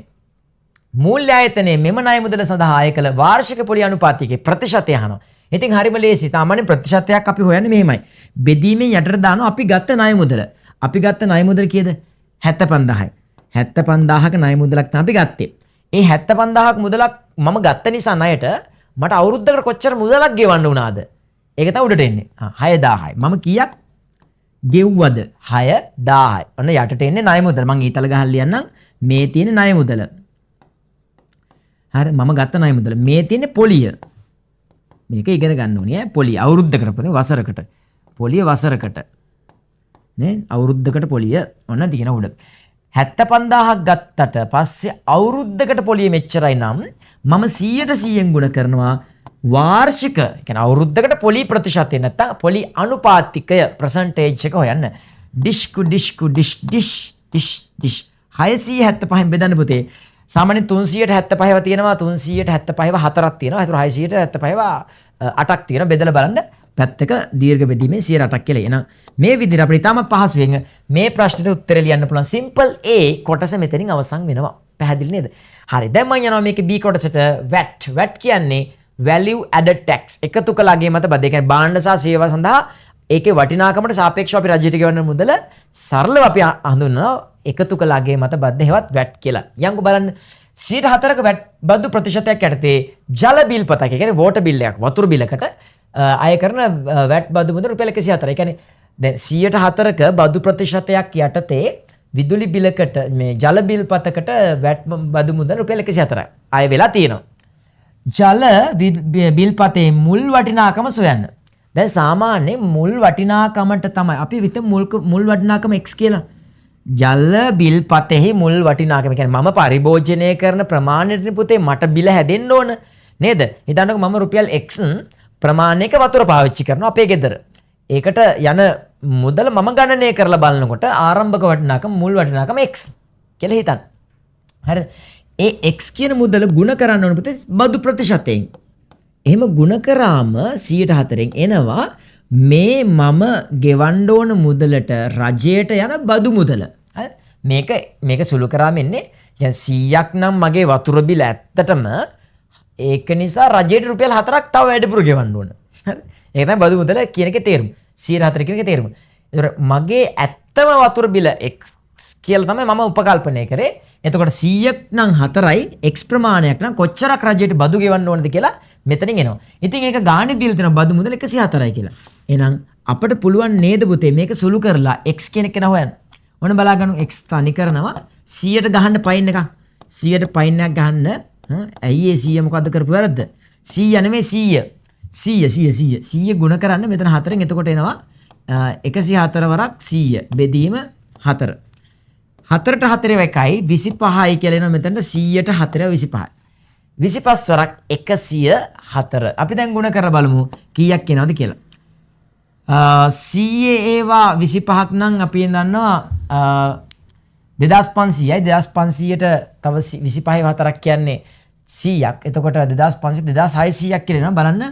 මූල්‍ය ආයතනයේ මෙම ණය මුදල සඳහා ආය කළ වාර්ෂික පොලි අනුපාතයකේ ප්‍රතිශතය අහනවා. ඉතින් හරිම ලේසි. සාමාන්‍ය ප්‍රතිශතයක් අපි හොයන්නේ මෙහෙමයි. බෙදීමෙන් යටට දානවා අපි ගත්ත ණය මුදල. අපි ගත්ත ණය මුදල කීයද? 75000යි. 75000ක ණය මුදලක් තමයි අපි ගත්තේ. ඒ 75000ක මුදලක් මම ගත්ත නිසා ණයට මට අවුරුද්දකට කොච්චර මුදලක් ගෙවන්න වුණාද? ඒක තමයි උඩට එන්නේ. 6000යි. මම කීයක් ගෙව්වද? 6000යි. ඔන්න යටට එන්නේ ණය මුදල. මම ඊතල ගහලා ලියන්නම්. මේ තියෙන ණය මුදල. හරි මම ගත්ත ණය මුදල. මේ තියෙන්නේ පොලිය. මේක ඉගෙන ගන්න ඕනේ ඈ. පොලිය අවුරුද්දකට පොලිය වසරකට. පොලිය වසරකට. නේ අවුරුද්දකට පොලිය ඔන්න තියෙන උඩ. 75000ක් ගත්තට පස්සේ අවුරුද්දකට පොලිය මෙච්චරයි නම් මම 100%න් ගුණ කරනවා වාර්ෂික කියන්නේ අවුරුද්දකට පොලි ප්‍රතිශතය නැත්නම් පොලි අනුපාතිකය percentage එක හොයන්න. ඩිෂ්කු 675න් බෙදන්න පුතේ. සාමාන්‍යයෙන් 375ව තියෙනවා 375ව 4ක් තියෙනවා. ඒතර 675ව 8ක් තියෙනවා. බෙදලා බලන්න. පැත්තක දීර්ඝ බෙදීමෙන් 8ක් කියලා. එහෙනම් මේ විදිහට අපිට තාම පහසුවෙන් මේ ප්‍රශ්නෙට උත්තර ලියන්න පුළුවන්. simple A කොටස මෙතනින් අවසන් වෙනවා. පැහැදිලි නේද? හරි. දැන් මම යනවා මේකේ B කොටසට VAT. VAT කියන්නේ value added tax. එකතු කළ අගය මත බද්ද. ඒ කියන්නේ භාණ්ඩ සහ සේවා සඳහා ඒකේ වටිනාකමට සාපේක්ෂව අපි රජයට ගෙවන මුදල සරලව අපි හඳුන්වනවා එකතු කළ අගය මත බද්ද හේවත් VAT කියලා. යන්කෝ බලන්න 104ක VAT බදු ප්‍රතිශතයක් යටතේ ජල බිල් පතක්. ඒ කියන්නේ water bill එකක් වතුර බිලකට අය කරන VAT බදු මුදල රුපියල් 104. ඒ කියන්නේ දැන් 104ක බදු ප්‍රතිශතයක් යටතේ විදුලි බිලකට මේ ජල බිල් පතකට VAT බදු මුදල රුපියල් 104යි. අය වෙලා තියෙනවා. ජල බිල් පතේ මුල් වටිනාකම සොයන්න. දැන් සාමාන්‍ය මුල් වටිනාකමට තමයි අපි විතර මුල් වටිනාකම x කියලා. ජල බිල් පතෙහි මුල් වටිනාකම කියන්නේ මම පරිභෝජනය කරන ප්‍රමාණයට පුතේ මට බිල හැදෙන්න ඕන නේද? හිතන්නකෝ මම රුපියල් x ප්‍රමාණයක වතුර පාවිච්චි කරනවා අපේ ගෙදර. ඒකට යන මුදල මම ගණනය කරලා බලනකොට ආරම්භක වටිනාකම මුල් වටිනාකම x කියලා හිතන්න. හරිද? ඒ x කියන මුදල ගුණ කරන්න ඕන පුතේ බදු ප්‍රතිශතයෙන්. එහෙම ගුණ කරාම 104න් එනවා මේ මම ගෙවන්න ඕන මුදලට රජයට යන බදු මුදල. මේක සුළු කරාම එන්නේ දැන් 100ක් නම් මගේ වතුර බිල ඇත්තටම ඒක නිසා රජයට රුපියල් 4ක් තව වැඩිපුර ගෙවන්න ඕන. හරි. ඒක තමයි බදු මුදල කියන එකේ තේරුම. 104 කියන එකේ තේරුම. ඒතර මගේ ඇත්තම වතුර බිල x කියලා තමයි මම උපකල්පනය කරේ. එතකොට 100ක් නම් 4යි x ප්‍රමාණයක් නම් කොච්චරක් රජයට බදු ගෙවන්න ඕනද කියලා මෙතනින් එනවා. ඉතින් ඒක ගාණේ දීලා තියෙන බදු මුදල 104යි කියලා. එහෙනම් අපිට පුළුවන් නේද පුතේ මේක සුළු කරලා x කියන එක හොයන්න. ඔන්න බලා ගන්න x තනි කරනවා 100ට ගහන්න පයින් එකක්. 100ට පයින් එකක් ගහන්න. ඇයි ඒ 100 මොකද්ද කරපු වැරද්ද? 100 නෙමෙයි 100 ගුණ කරන්න මෙතන 4න් එතකොට එනවා 104 වරක් 100 බෙදීම 4. 4ට 4 එකයි 25යි කියලා එනවා මෙතනට 100ට 4 25යි. 25 වරක් 104. අපි දැන් ගුණ කරලා බලමු කීයක් එනවද කියලා. 100 ඒවා 25ක් නම් අපි දන්නවා 2500යි 2500ට තව 25යි 4ක් කියන්නේ 100ක්. එතකොට 2500 2600ක් කියලා එනවා බලන්න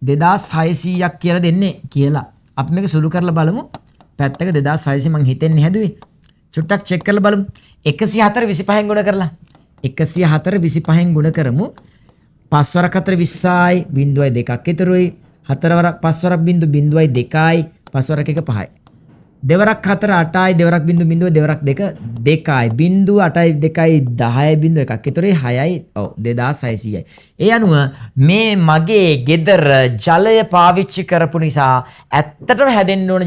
2600ක් කියලා දෙන්නේ කියලා. අපි මේක සුළු කරලා බලමු. පැත්තක 2600 මං හිතෙන්නේ හැදුවේ. චුට්ටක් චෙක් කරලා බලමු. 104 25න් ගුණ කරලා 104 25න් ගුණ කරමු. 5 වරක් 4 20යි 0.2ක් ඉතුරුයි. 4 වරක් 5 වරක් 0.2යි 5 වරක් 1 5යි. දෙවරක් 4 8යි දෙවරක් 0.0 දෙවරක් 2 2යි 0.8යි 2යි 10.1ක්. ඒතරේ 6යි ඔව් 2600යි. ඒ අනුව මේ මගේ ගෙදර ජලය පාවිච්චි කරපු නිසා ඇත්තටම හැදෙන්න ඕන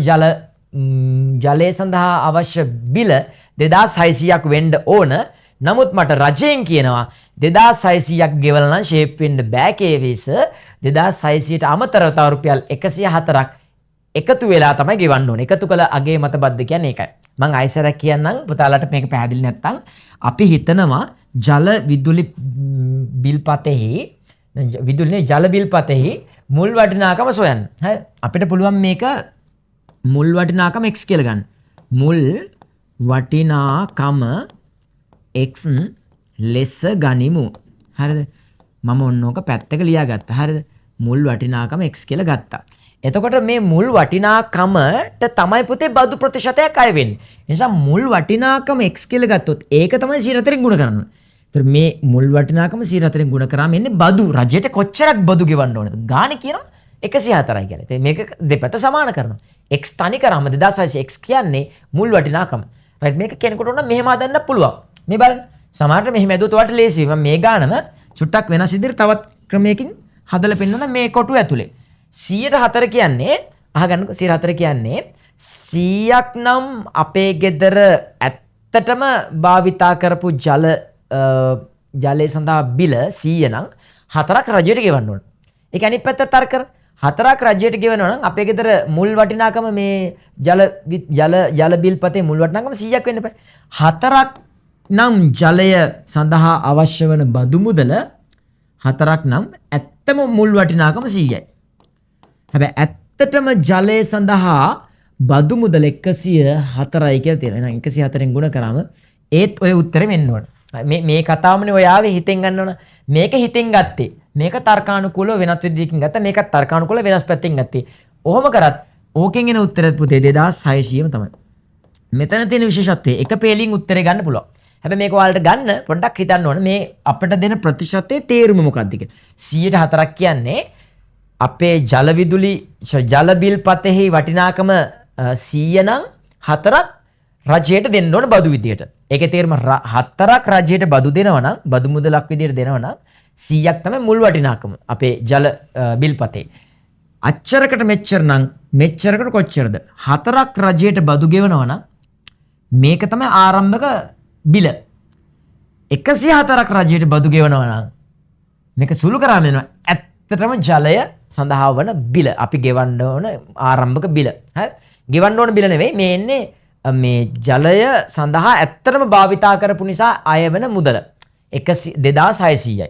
ජලය සඳහා අවශ්‍ය බිල 2600ක් වෙන්න ඕන. නමුත් මට රජයෙන් කියනවා 2600ක් ගෙවලා නම් ෂේප් වෙන්න බෑ කේවිස. 2600ට අමතරව තව රුපියල් 104ක් එකතු වෙලා තමයි ගෙවන්න ඕනේ. එකතු කළ අගේ මත බද්ද කියන්නේ ඒකයි. මම ආයෙසරක් කියන්නම් පුතාලට මේක පැහැදිලි නැත්නම් අපි හිතනවා ජල විදුලි බිල්පතෙහි ජල බිල්පතෙහි මුල් වටිනාකම සොයන්න. හරි. අපිට පුළුවන් මේක මුල් වටිනාකම x කියලා ගන්න. මුල් වටිනාකම x ලෙස ගනිමු. හරිද? මම ඔන්නෝක පැත්තක ලියාගත්තා. හරිද? මුල් වටිනාකම x කියලා ගත්තා. එතකොට මේ මුල් වටිනාකමට තමයි පුතේ බදු ප්‍රතිශතයක් අය වෙන්නේ. ඒ නිසා මුල් වටිනාකම x කියලා ගත්තොත් ඒක තමයි 104න් ගුණ කරන්න ඕනේ. ඒතර මේ මුල් වටිනාකම 104න් ගුණ කරාම එන්නේ බදු. රජයට කොච්චරක් බදු ගෙවන්න ඕනද? ගාණේ කියනවා 104යි කියලා. ඉතින් මේක දෙපැත්ත සමාන කරනවා. x තනි කරාම 2600 x කියන්නේ මුල් වටිනාකම. රයිට් මේක කෙනෙකුට උන මෙහෙම හදන්න පුළුවන්. මේ බලන්න. සමහරට මෙහෙම ඇදුවොත් ඔයාලට ලේසියි. මම මේ ගානම චුට්ටක් වෙනස් විදිහට තවත් ක්‍රමයකින් හදලා පෙන්නන මේ කොටුව ඇතුලේ. 104 කියන්නේ අහගන්න 104 කියන්නේ 100ක් නම් අපේ ගෙදර ඇත්තටම භාවිතා කරපු ජලය සඳහා බිල 100 නම් 4ක් රජයට ගෙවන්න ඕන. ඒක අනිත් පැත්ත තර්ක කර 4ක් රජයට ගෙවනවා නම් අපේ ගෙදර මුල් වටිනාකම මේ ජල බිල් පතේ මුල් වටිනාකම 100ක් වෙන්න බෑ. 4ක් නම් ජලය සඳහා අවශ්‍ය වන බදු මුදල 4ක් නම් ඇත්තම මුල් වටිනාකම 100යි. හැබැයි ඇත්තටම ජලය සඳහා බදු මුදල 104යි කියලා තියෙනවා. එහෙනම් 104න් ගුණ කරාම ඒත් ඔය උත්තරෙම එන්න ඕන. මේ කතාවමනේ ඔය ආවේ හිතෙන් ගන්න ඕන. මේක හිතෙන් ගත්තේ. මේක තර්කානුකූලව වෙනත් විදිහකින් ගත්තා. මේකත් තර්කානුකූලව වෙනස් පැත්තෙන් ගත්තේ. ඔහොම කරත් ඕකෙන් එන උත්තරය පුතේ 2600ම තමයි. මෙතන තියෙන විශේෂත්වය එක පේලින් උත්තරේ ගන්න පුළුවන්. හැබැයි මේක ඔයාලට ගන්න පොඩ්ඩක් හිතන්න ඕන මේ අපිට දෙන ප්‍රතිශතයේ තේරුම මොකක්ද කියලා. 104ක් කියන්නේ අපේ ජල බිල් පතෙහි වටිනාකම 100 නම් 4ක් රජයට දෙන්න ඕන බදු විදියට. ඒකේ තේරුම 4ක් රජයට බදු දෙනවා නම් බදු මුදලක් විදියට දෙනවා නම් 100ක් තමයි මුල් වටිනාකම අපේ ජල බිල් පතේ. අච්චරකට මෙච්චර නම් මෙච්චරකට කොච්චරද? 4ක් රජයට බදු ගෙවනවා නම් මේක තමයි ආරම්භක බිල. 104ක් රජයට බදු ගෙවනවා නම් මේක සුළු කරාම වෙනවා ඇත්තටම ජලය සඳහා වන බිල. අපි ගෙවන්න ඕන ආරම්භක බිල. හරි? ගෙවන්න ඕන බිල නෙවෙයි මේ එන්නේ මේ ජලය සඳහා ඇත්තටම භාවිතා කරපු නිසා අය වෙන මුදල 2600යි.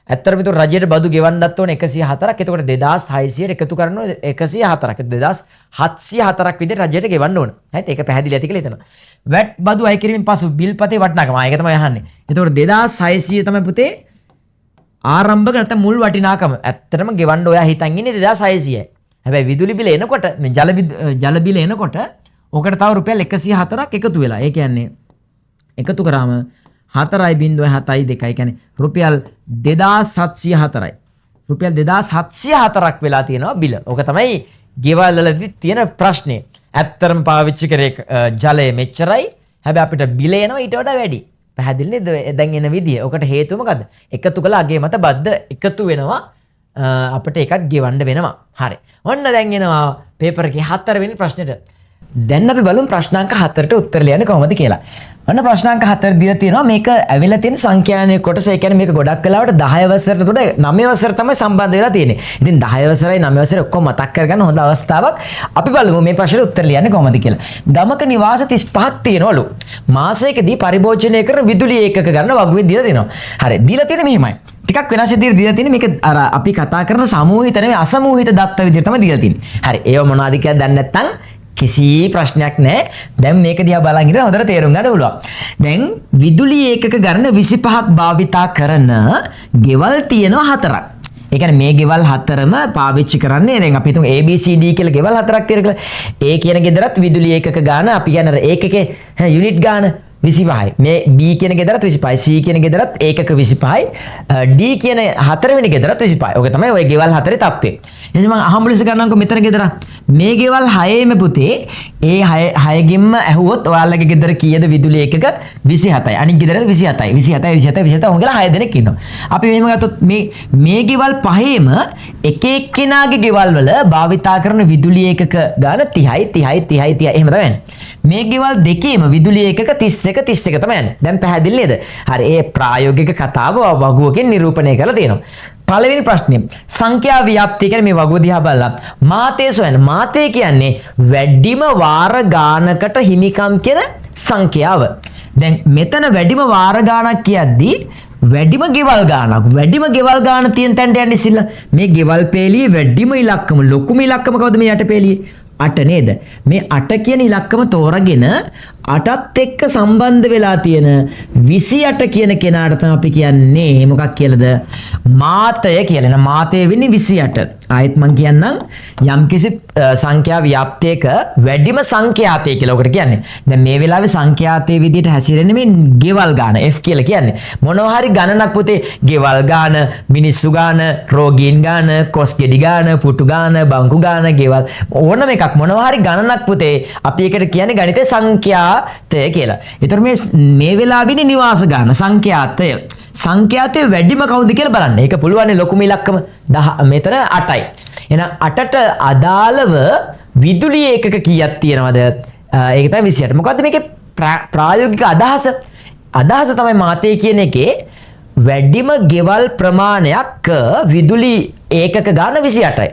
ඇත්තටම ඒක රජයට බදු ගෙවන්නත් ඕන 104ක්. එතකොට 2600ට එකතු කරනවා 104ක්. 2704ක් විදිහට රජයට ගෙවන්න ඕන. හරිද? ඒක පැහැදිලි ඇති කියලා හිතනවා. වැට් බදු අය කිරීමෙන් පසු බිල් පතේ වටිනාකම. ඒක තමයි අහන්නේ. එතකොට 2600 තමයි පුතේ ආරම්භක නැත්නම් මුල් වටිනාකම. ඇත්තටම ගෙවන්න ඔයා හිතන් ඉන්නේ 2600යි. හැබැයි විදුලි බිල එනකොට මේ ජල බිල එනකොට ඔකට තව රුපියල් 104ක් එකතු වෙලා. ඒ කියන්නේ එකතු කරාම 4.72 කියන්නේ රුපියල් 2704යි. රුපියල් 2704ක් වෙලා තියෙනවා බිල. ඕක තමයි ගෙවල් වලදී තියෙන ප්‍රශ්නේ. ඇත්තටම පාවිච්චි කරේ ජලය මෙච්චරයි. හැබැයි අපිට බිල එනවා ඊට වඩා වැඩි. පැහැදිලි නේද? දැන් එන විදිය. ඔකට හේතුව මොකද්ද? එකතු කළා අගේ මත බද්ද එකතු වෙනවා. අපිට එකක් ගෙවන්න වෙනවා. හරි. ඔන්න දැන් එනවා පේපර් එකේ 4 වෙනි ප්‍රශ්නෙට. දැන් අපි බලමු ප්‍රශ්නාංක 4ට උත්තර ලියන්නේ කොහොමද කියලා. ඔන්න ප්‍රශ්නාංක 4 දීලා තියෙනවා. මේක ඇවිල්ලා තියෙන සංඛ්‍යානයේ කොටස. ඒ කියන්නේ මේක ගොඩක් වෙලාවට 10 වසරට උඩ 9 වසර තමයි සම්බන්ධ වෙලා තියෙන්නේ. ඉතින් 10 වසරයි 9 වසරේ ඔක්කොම මතක් කරගන්න හොඳ අවස්ථාවක්. අපි බලමු මේ ප්‍රශ්නෙට උත්තර ලියන්නේ කොහොමද කියලා. ගමක නිවාස 35ක් තියෙනවලු. මාසයකදී පරිභෝජනය කරන විදුලි ඒකක ගන්න වගුවේ දීලා දෙනවා. හරි. දීලා තියෙන්නේ මෙහෙමයි. ටිකක් වෙනස් විදිහට දීලා තියෙන්නේ. මේක අර අපි කතා කරන සමූහිත නෙවෙයි අසමූහිත දත්ත විදිහට තමයි දීලා තියෙන්නේ. හරි. ඒව මොනවද කියලා දන්නේ නැත්නම් කිසි ප්‍රශ්නයක් නැහැ. දැන් මේක දිහා බලන් ඉඳලා හොඳට තේරුම් ගන්න පුළුවන්. දැන් විදුලි ඒකක ගණන 25ක් භාවිතා කරන ගෙවල් තියෙනවා 4ක්. ඒ කියන්නේ මේ ගෙවල් 4ම පාවිච්චි කරන්නේ දැන් අපි හිතමු ABCD කියලා ගෙවල් 4ක් තියෙනවා කියලා. A කියන ගෙදරත් විදුලි ඒකක ගාන අපි කියන්නේ ඒකකේ යුනිට් ගාන 25යි. මේ B කියන ගෙදරත් 25යි. C කියන ගෙදරත් ඒකක 25යි. D කියන හතරවෙනි ගෙදරත් 25යි. ඔක තමයි ওই ගෙවල් හතරේ තත්ත්වය. එහෙනම් මම අහඹලිස ගන්නම්කො මෙතන ගෙදර. මේ ගෙවල් 6ෙම පුතේ ඒ 6ගෙම ඇහුවොත් ඔයාලගේ ගෙදර කීයද විදුලි ඒකක 27යි. අනිත් ගෙදර 27යි. 27 ඔහොමලා 6 දෙනෙක් ඉන්නවා. අපි මෙහෙම ගත්තොත් මේ ගෙවල් 5ෙම එක එක්කෙනාගේ ගෙවල් වල භාවිතා කරන විදුලි ඒකක ගාන 30යි එහෙම තමයි. මේ ගෙවල් දෙකේම විදුලි ඒකක 31 තමයි. දැන් පැහැදිලි නේද? හරි ඒ ප්‍රායෝගික කතාව වගුවකින් නිරූපණය කරලා තියෙනවා. පළවෙනි ප්‍රශ්නේ සංඛ්‍යා ව්‍යාප්තිය කියන්නේ මේ වගුව දිහා බලලා මාතේ සොයන මාතේ කියන්නේ වැඩිම වාර ගානකට හිමිකම් කියන සංඛ්‍යාව. දැන් මෙතන වැඩිම වාර ගානක් කියද්දී වැඩිම ගෙවල් ගාන තියෙන තැනට යන්නේ ඉස්සෙල්ලා මේ ගෙවල් පේළියේ වැඩිම ඉලක්කම ලොකුම ඉලක්කම කවුද මේ යට පේළියේ 8 නේද? මේ 8 කියන ඉලක්කම තෝරගෙන 8ත් එක්ක සම්බන්ධ වෙලා තියෙන 28 කියන කෙනාට තමයි අපි කියන්නේ මොකක් කියලාද? මාතය කියලා. එහෙනම් මාතය වෙන්නේ 28. ආයෙත් මම කියන්නම් යම්කිසි සංඛ්‍යා ව්‍යාප්තියක වැඩිම සංඛ්‍යාතය කියලා ඔකට කියන්නේ. දැන් මේ වෙලාවේ සංඛ්‍යාතයේ විදිහට හැසිරෙන්නේ මේ ගෙවල් ගාන F කියලා කියන්නේ. මොනවා හරි ගණනක් පුතේ ගෙවල් ගාන, මිනිස්සු ගාන, රෝගීන් ගාන, කොස් ගෙඩි ගාන, පුටු ගාන, බංකු ගාන, ගෙවල් ඕනම එකක් මොනවා හරි ගණනක් පුතේ අපි ඒකට කියන්නේ ගණිතේ සංඛ්‍යාතය කියලා. ඒතර මේ වෙලාවේදී නිවාස ගාන සංඛ්‍යාතය. සංඛ්‍යාතයේ වැඩිම කවුද කියලා බලන්න. ඒක පුළුවන් ලොකුම ඉලක්කම මෙතන 8යි. එහෙනම් 8ට අදාළව විදුලි ඒකක කීයක් තියෙනවද? ඒක තමයි 28. මොකද්ද මේකේ ප්‍රායෝගික අදහස? අදහස තමයි මාතේ කියන එකේ වැඩිම ගෙවල් ප්‍රමාණයක් විදුලි ඒකක ගාන 28යි.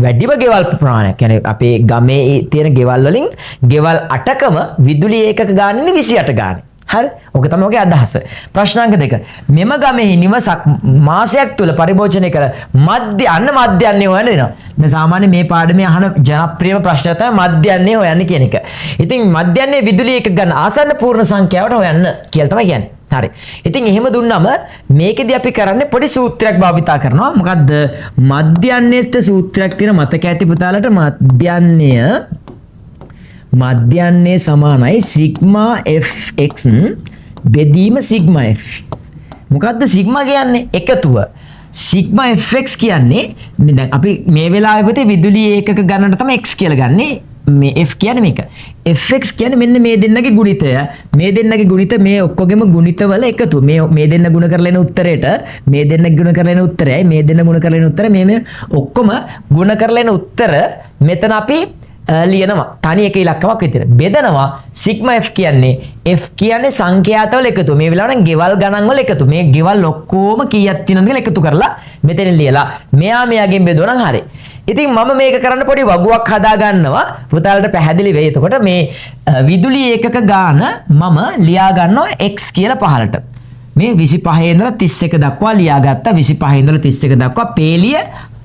වැඩිම ගෙවල් ප්‍රමාණයක් කියන්නේ අපේ ගමේ තියෙන ගෙවල් වලින් ගෙවල් 8කම විදුලි ඒකක ගානේ 28 ගානේ. හරි. ඔක තමයි ඔගේ අදහස. ප්‍රශ්නාංක 2. මෙම ගමෙහි නිවසක් මාසයක් තුල පරිභෝජනය කර මධ්‍යන්නේ හොයන්න දෙනවා. දැන් සාමාන්‍ය මේ පාඩමේ අහන ජනප්‍රියම ප්‍රශ්නය තමයි මධ්‍යන්නේ හොයන්න කියන එක. ඉතින් මධ්‍යන්නේ විදුලි ඒකක ගන්න ආසන්න පූර්ණ සංඛ්‍යාවට හොයන්න කියලා තමයි කියන්නේ. හරි. ඉතින් එහෙම දුන්නම මේකෙදි අපි කරන්නේ පොඩි සූත්‍රයක් භාවිතා කරනවා. මොකද්ද? මධ්‍යන්නේස්ත සූත්‍රයක් තියෙන මතක ඇති පුතාලට මධ්‍යන්නේ සමානයි සිග්මා fx බෙදීම සිග්මා f. මොකද්ද සිග්මා කියන්නේ? එකතුව. සිග්මා fx කියන්නේ දැන් අපි මේ වෙලාවේ පුතේ විදුලි ඒකක ගන්නට තමයි x කියලා ගන්නෙ. මේ f කියන්නේ මේක. fx කියන්නේ මෙන්න මේ දෙන්නගේ ගුණිතය. මේ දෙන්නගේ ගුණිත මේ ඔක්කොගෙම ගුණිතවල එකතු. මේ දෙන්න ගුණ කරලා එන උත්තරේට මේ දෙන්න ගුණ කරලා එන උත්තරයයි මේ දෙන්න ගුණ කරලා එන උත්තරය මේ ඔක්කොම ගුණ කරලා එන උත්තර මෙතන අපි ලියනවා. තනි එක ඉලක්කමක් විතර. බෙදනවා සිග්මා f කියන්නේ සංඛ්‍යාතවල එකතු. මේ වෙලාවට නම් ගෙවල් ගණන් වල එකතු. මේ ගෙවල් ඔක්කොම කීයක් තියෙනවද කියලා එකතු කරලා මෙතන ලියලා මෙයාගෙන් බෙදුවා නම් හරි. ඉතින් මම මේක කරන්න පොඩි වගුවක් හදා ගන්නවා. පුතාලට පැහැදිලි වෙයි. එතකොට මේ විදුලි ඒකක ගාන මම ලියා ගන්නවා x කියලා පහලට. මේ 25 ඉඳලා 31 දක්වා ලියාගත්තා. 25 ඉඳලා 31 දක්වා පේලිය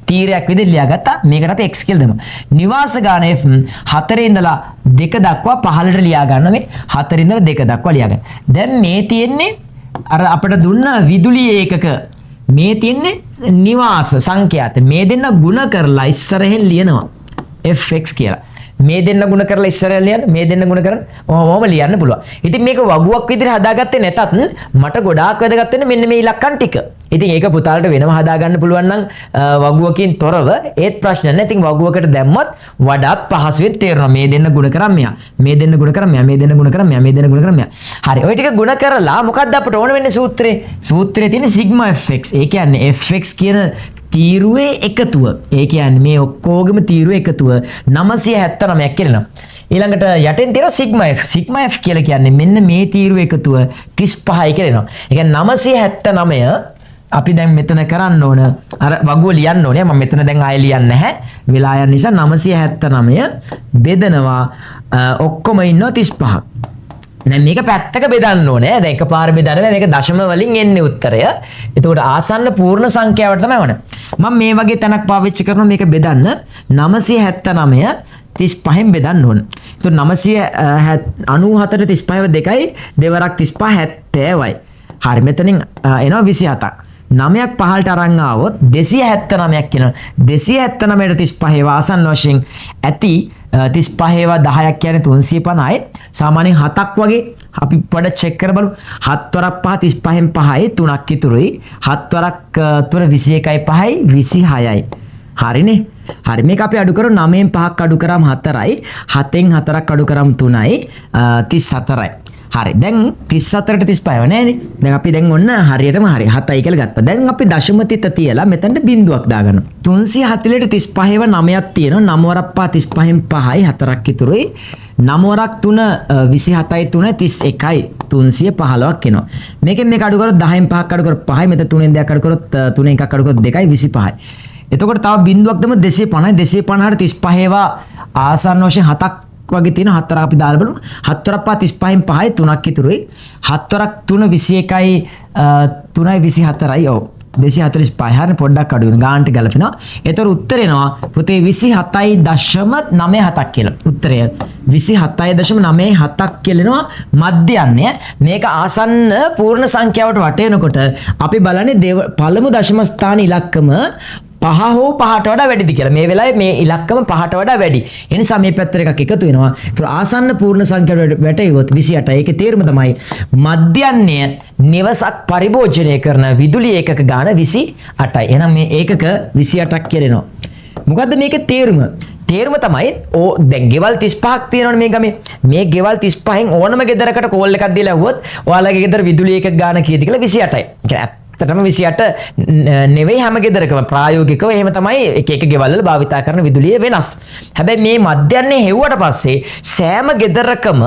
තීරයක් විදිහට ලියාගත්තා. මේකට අපි x කියලා දෙමු. නිවාස ගාන 4 ඉඳලා 2 දක්වා පහලට ලියා ගන්න මේ 4 ඉඳලා 2 දක්වා ලියා ගන්න. දැන් මේ තියෙන්නේ අර අපිට දුන්න විදුලි ඒකක මේ තියෙන්නේ නිවාස සංඛ්‍යාත. මේ දෙන්න ಗುಣ කරලා ඉස්සරහෙන් ලියනවා fx කියලා. මේ දෙන්න ಗುಣ කරලා ඉස්සරහෙන් ලියන්න මේ දෙන්න ಗುಣ කරන් ඔහොමම ලියන්න පුළුවන්. ඉතින් මේක වගුවක් විදිහට හදාගත්තේ නැතත් මට ගොඩාක් වැදගත් වෙන්නේ මෙන්න මේ ඉලක්කම් ටික. ඉතින් ඒක පුතාලට වෙනම හදාගන්න පුළුවන් නම් වගුවකින් තොරව ඒත් ප්‍රශ්න නැහැ. ඉතින් වගුවකට දැම්මත් වඩාත් පහසුවෙන් තේරෙනවා. මේ දෙන්න ಗುಣ කරන් මෙයා. මේ දෙන්න ಗುಣ කරන් මෙයා. මේ දෙන්න ಗುಣ කරන් මෙයා. මේ දෙන්න ಗುಣ කරන් මෙයා. හරි. ඔය ටික ಗುಣ කරලා මොකක්ද අපිට ඕන වෙන්නේ සූත්‍රේ? සූත්‍රයේ තියෙන සිග්මා fx. ඒ කියන්නේ fx කියන තීරුවේ එකතුව. ඒ කියන්නේ මේ ඔක්කොගෙම තීරුවේ එකතුව 979ක් කියනවා. ඊළඟට යටින් තියෙන සිග්මා f. සිග්මා f කියලා කියන්නේ මෙන්න මේ තීරුවේ එකතුව 35යි කියනවා. ඒ කියන්නේ 979 අපි දැන් මෙතන කරන්න ඕන අර වගුව ලියන්න ඕනේ. මම මෙතන දැන් ආයෙ ලියන්නේ නැහැ. වෙලා යන නිසා 979 බෙදනවා ඔක්කොම ඉන්නවා 35ක්. දැන් මේක පැත්තක බෙදන්න ඕනේ. දැන් එකපාර බෙදන්න බෑ. මේක දශම වලින් එන්නේ උත්තරය. එතකොට ආසන්න පූර්ණ සංඛ්‍යාවට තමයි ඕනේ. මම මේ වගේ තැනක් පාවිච්චි කරනවා මේක බෙදන්න 979 35න් බෙදන්න ඕන. එතකොට 994ට 35 දෙකයි දෙවරක් 35 70යි. හරි මෙතනින් එනවා 27ක්. 9ක් පහලට අරන් ආවොත් 279ක් කියනවා. 279ට 35 ආසන්න වශයෙන් ඇති 35 10ක් කියන්නේ 350යි. සාමාන්‍යයෙන් 7ක් වගේ අපි පොඩ චෙක් කර බලමු. 7 වරක් 5 35න් 5යි 3ක් ඉතුරුයි. 7 වරක් 3 21යි 5යි 26යි. හරිනේ. හරි මේක අපි අඩු කරමු 9න් 5ක් අඩු කරාම 4යි 7න් 4ක් අඩු කරාම 3යි 34යි. හරි දැන් 34ට 35 නෑනේ. දැන් අපි දැන් ඔන්න හරියටම හරි 7යි කියලා ගත්තා. දැන් අපි දශම තිත තියලා මෙතනට බිංදුවක් දාගන්නවා. 340ට 35ව 9ක් තියෙනවා. 9 වරක් 5 35න් 5යි 4ක් ඉතුරුයි. 9 වරක් 3 27යි 3 31යි 315ක් එනවා. මේකෙන් මේක අඩු කරොත් 10න් 5ක් අඩු කරොත් 5යි. මෙතන 3න් 2ක් අඩු කරොත් 3න් 1ක් අඩු කරොත් 2යි 25යි. එතකොට තව බිංදුවක් දෙමු 250යි 250ට 35 ඒවා ආසන්න වශයෙන් 7ක් වගේ තියෙන 4ක් අපි දාලා බලමු 4ක් 35න් 5යි 3ක් ඉතුරුයි 4ක් 3 21යි 3යි 24යි ඔව් 245 හරිය පොඩ්ඩක් අඩු වෙන ගානට ගලපෙනවා. ඒතර උත්තර එනවා පුතේ 27.97ක් කියලා. උත්තරය 27.97ක් කියලානවා මධ්‍යයන්ය. මේක ආසන්න පූර්ණ සංඛ්‍යාවට වට වෙනකොට අපි බලන්නේ පළමු දශම ස්ථාන ඉලක්කම 5 හෝ 5ට වඩා වැඩිද කියලා. මේ වෙලාවේ මේ ඉලක්කම 5ට වඩා වැඩි. ඒ නිසා මේ පැත්තට එකක් එකතු වෙනවා. ඒතර ආසන්න පූර්ණ සංඛ්‍යාවට වැටෙවොත් 28. ඒකේ තේරුම තමයි මධ්‍යයන්ය නිවසක් පරිභෝජනය කරන විදුලි ඒකක ගාන 28යි. එහෙනම් මේ ඒකක 28ක් කියලෙනවා. මොකද්ද මේකේ තේරුම? තේරුම තමයි දැන් ගෙවල් 35ක් තියෙනවනේ මේ ගමේ. මේ ගෙවල් 35න් ඕනම ගෙදරකට කෝල් එකක් දීලා ඇහුවොත් ඔයාලගේ ගෙදර විදුලි ඒකක ගාන කීයද කියලා 28යි. ඇත්තටම 28 නෙවෙයි හැම ගෙදරකම ප්‍රායෝගිකව එහෙම තමයි එක එක ගෙවල් වල භාවිතා කරන විදුලිය වෙනස්. හැබැයි මේ මධ්‍යන්නේ හෙව්වට පස්සේ සෑම ගෙදරකම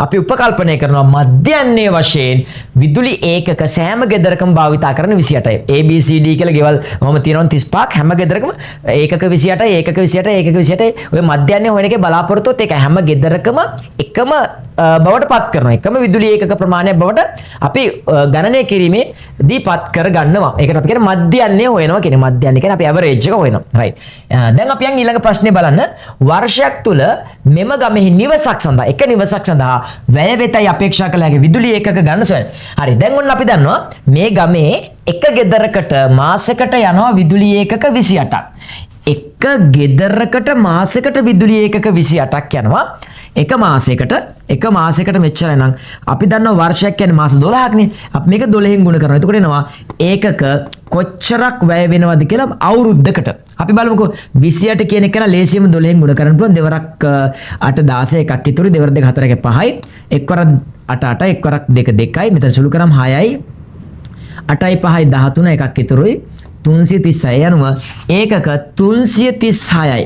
අපි උපකල්පනය කරනවා මධ්‍යන්නේ වශයෙන් විදුලි ඒකක සෑම ගෙදරකම භාවිතා කරන 28යි. ABCD කියලා ගෙවල් ඔහම තියෙනවා 35ක් හැම ගෙදරකම ඒකක 28යි ඒකක 28යි ඒකක 28යි ඔය මධ්‍යන්නේ හොයන එකේ බලාපොරොත්තුත් ඒක හැම ගෙදරකම එකම බවට පත් කරනවා. එකම විදුලි ඒකක ප්‍රමාණයක් බවට අපි ගණනය කිරීමේදී පත් කර ගන්නවා. ඒකට අපි කියන්නේ මධ්‍යන්නේ හොයනවා කියන්නේ. මධ්‍යන්නේ කියන්නේ අපි ඇවරේජ් එක හොයනවා. රයිට්. දැන් අපි යන් ඊළඟ ප්‍රශ්නේ බලන්න. වර්ෂයක් තුල මෙම ගමෙහි නිවසක් සඳහා එක නිවසක් සඳහා වැය වෙතයි අපේක්ෂා කළ හැකි විදුලි ඒකක ගන්න සොයන. හරි. දැන් ඔන්න අපි දන්නවා මේ ගමේ එක ගෙදරකට මාසෙකට යනවා විදුලි ඒකක 28ක්. එක ගෙදරකට මාසෙකට විදුලි ඒකක 28ක් යනවා. එක මාසයකට මෙච්චරයි නම් අපි දන්නවා වර්ෂයක් කියන්නේ මාස 12ක්නේ. අපි මේක 12න් ගුණ කරනවා. එතකොට එනවා ඒකක කොච්චරක් වැය වෙනවද කියලා අවුරුද්දකට. අපි බලමුකෝ 28 කියන එක නා ලේසියම 12න් ගුණ කරන්න පුළුවන්. දෙවරක් 8 16 එකක් ඉතුරු. දෙවර දෙක 4 එක 5යි. එක්වරක් 8 8යි. එක්වරක් 2 2යි. මෙතන සුළු කරාම 6යි. 8යි 5යි 13 එකක් ඉතුරුයි. 336 යනවා. ඒකක 336යි.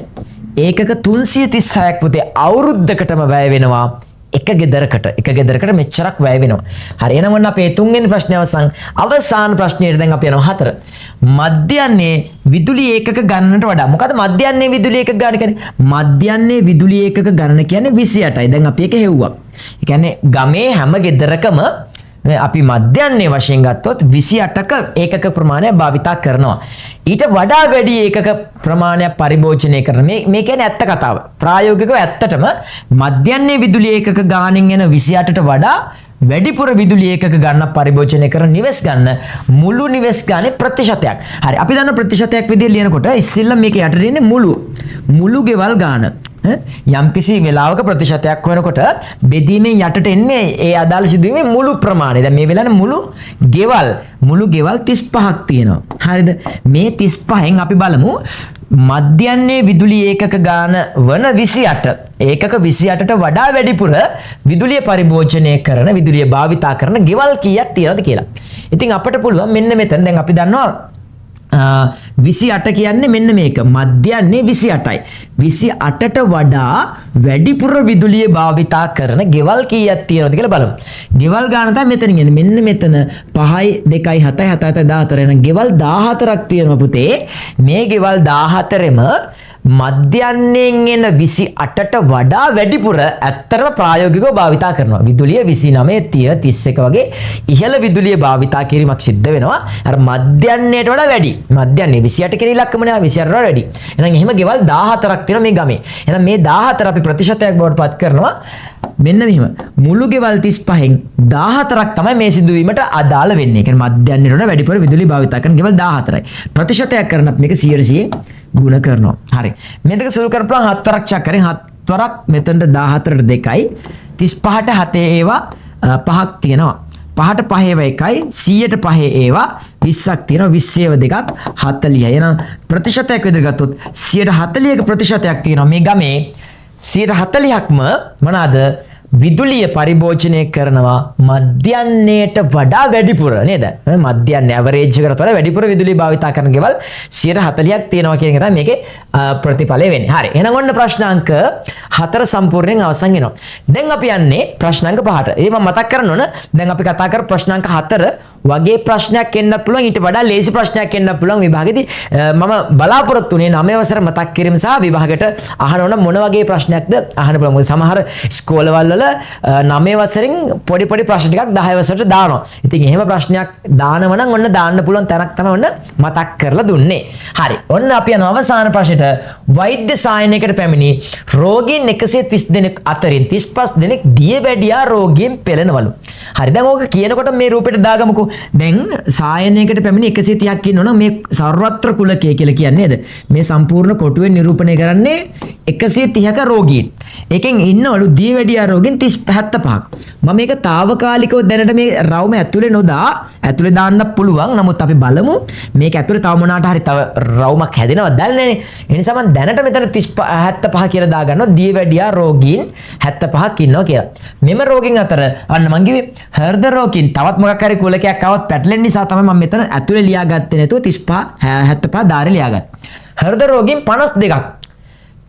ඒකක 336ක් පුතේ අවුරුද්දකටම වැය වෙනවා. එක ගෙදරකට මෙච්චරක් වැය වෙනවා. හරි එහෙනම් ඔන්න අපේ තුන්වෙනි ප්‍රශ්නේ අවසාන ප්‍රශ්නයට දැන් අපි යනවා 4. මධ්‍යන්නේ විදුලි ඒකක ගණනට වඩා මොකද මධ්‍යන්නේ විදුලි ඒකක ගණන කියන්නේ? මධ්‍යන්නේ විදුලි ඒකක ගණන කියන්නේ 28යි. දැන් අපි ඒක හෙව්වා. ඒ කියන්නේ ගමේ හැම ගෙදරකම අපි මධ්‍යන්නේ වශයෙන් ගත්තොත් 28ක ඒකක ප්‍රමාණයක් භාවිතා කරනවා. ඊට වඩා වැඩි ඒකක ප්‍රමාණයක් පරිභෝජනය කරන මේ කියන්නේ ඇත්ත කතාව. ප්‍රායෝගිකව ඇත්තටම මධ්‍යන්නේ විදුලි ඒකක ගාණෙන් එන 28ට වඩා වැඩිපුර විදුලි ඒකක ගන්න පරිභෝජනය කරන නිවෙස් ගන්න මුළු නිවෙස් ගානේ ප්‍රතිශතයක්. හරි අපි දන්න ප්‍රතිශතයක් විදිහට ලියනකොට ඉස්සෙල්ලා මේක යටට ඉන්නේ මුළු ගෙවල් ගාන. යම්කිසි වෙලාවක ප්‍රතිශතයක් වෙනකොට බෙදීමෙන් යටට එන්නේ ඒ අදාළ සිදුවීමේ මුළු ප්‍රමාණය. දැන් මේ වෙලාවේ මුළු ගෙවල් 35ක් තියෙනවා. හරිද? මේ 35න් අපි බලමු මධ්‍යන්නේ විදුලි ඒකක ගාන වන 28. ඒකක 28ට වඩා වැඩිපුර විදුලිය පරිභෝජනය කරන විදුලිය භාවිතා කරන ගෙවල් කීයක් තියෙනවද කියලා. ඉතින් අපිට පුළුවන් මෙන්න මෙතන දැන් අපි දන්නවා 28 කියන්නේ මෙන්න මේක මධ්‍යන්නේ 28යි 28ට වඩා වැඩිපුර විදුලිය භාවිතා කරන ගෙවල් කීයක් තියෙනවද කියලා බලමු. ගෙවල් ගාන තමයි මෙතනින් එන්නේ. මෙන්න මෙතන 5යි 2යි 7යි 7යි 14 එන ගෙවල් 14ක් තියෙනවා පුතේ. මේ ගෙවල් 14ෙම මධ්‍යන්නයෙන් එන 28ට වඩා වැඩිපුර ඇත්තටම ප්‍රායෝගිකව භාවිතා කරනවා. විදුලිය 29 30 31 වගේ ඉහළ විදුලිය භාවිතා කිරීමක් සිද්ධ වෙනවා. අර මධ්‍යන්නයට වඩා වැඩි. මධ්‍යන්නේ 28 කියන ඉලක්කම නේ 28ට වඩා වැඩි. එහෙනම් එහෙම ගෙවල් 14ක් තියෙනවා මේ ගමේ. එහෙනම් මේ 14 අපි ප්‍රතිශතයක් බවට පත් කරනවා. මෙන්න මෙහෙම මුළු ගෙවල් 35න් 14ක් තමයි මේ සිදුවීමට අදාළ වෙන්නේ. ඒ කියන්නේ මධ්‍යන්නයට වඩා වැඩිපුර විදුලිය භාවිතා කරන ගෙවල් 14යි. ප්‍රතිශතයක් කරන අපි මේක 100% ගුණ කරනවා. හරි. මේ දෙක සුළු කරපුවාම 7 වරක් චක් කරෙන් 7 වරක් මෙතනට 14ට 2යි 35ට 7 ඒවා 5ක් තියෙනවා. 5ට 5 ඒවා 1යි 100ට 5 ඒවා 20ක් තියෙනවා 20 දෙකක් 40. එහෙනම් ප්‍රතිශතයක් විදිහට ගත්තොත් 140ක ප්‍රතිශතයක් තියෙනවා මේ ගමේ 140ක්ම මොනවාද විදුලිය පරිභෝජනය කරනවා මධ්‍යන්නයට වඩා වැඩිපුර නේද? මධ්‍යන්න ඇවරේජ් එකට වඩා වැඩිපුර විදුලිය භාවිත කරන ගෙවල් 140ක් තියෙනවා කියන එක තමයි මේකේ ප්‍රතිඵලය වෙන්නේ. හරි. එහෙනම් ඔන්න ප්‍රශ්නාංක 4 සම්පූර්ණයෙන් අවසන් වෙනවා. දැන් අපි යන්නේ ප්‍රශ්නාංක 5ට. ඒ මම මතක් කරන්න ඕන. දැන් අපි කතා කර ප්‍රශ්නාංක 4 වගේ ප්‍රශ්නයක් එන්න පුළුවන් ඊට වඩා ලේසි ප්‍රශ්නයක් එන්න පුළුවන් විභාගෙදී මම බලාපොරොත්තු වෙන්නේ 9 වසර මතක් කිරීම සහ විභාගයට අහන ඕන මොන වගේ ප්‍රශ්නයක්ද අහන්න පුළුවන්. මොකද සමහර ස්කෝලවල 9 වසරෙන් පොඩි ප්‍රශ්න ටිකක් 10 වසරට දානවා. ඉතින් එහෙම ප්‍රශ්නයක් දානව නම් ඔන්න දාන්න පුළුවන් තැනක් තමයි ඔන්න මතක් කරලා දුන්නේ. හරි. ඔන්න අපි යන අවසාන ප්‍රශ්නෙට වෛද්‍ය සායනයකට පැමිණි රෝගීන් 130 දෙනෙක් අතරින් 35 දෙනෙක් දියවැඩියා රෝගීන් පෙළෙනවලු. හරි. දැන් ඕක කියනකොට මේ රූපෙට දාගමුකෝ. දැන් සායනයකට පැමිණි 130ක් ඉන්නවනම් මේ සර්වත්‍ර කුලකය කියලා කියන්නේ නේද? මේ සම්පූර්ණ කොටුවෙන් නිරූපණය කරන්නේ 130ක රෝගීන්. එකෙන් ඉන්නවලු දියවැඩියා රෝගීන් 75ක්. මම මේක తాවකාලිකව දැනට මේ රවුම ඇතුලේ නොදා ඇතුලේ දාන්න පුළුවන්. නමුත් අපි බලමු මේක ඇතුලේ තව මොනාට හරි තව රවුමක් හැදෙනවද දැල්නේ. ඒ නිසා මම දැනට මෙතන 75 කියලා දාගන්නවා දියවැඩියා රෝගීන් 75ක් ඉන්නවා කියලා. මෙම රෝගීන් අතර අන්න මං කිව්වේ හෘද රෝගීන් තවත් මොකක් හරි කුලකයක් આવත් පැටලෙන නිසා තමයි මම මෙතන ඇතුලේ ලියාගත්තේ නැතුව 35 75 දාරේ ලියාගත්තා. හෘද රෝගීන් 52ක්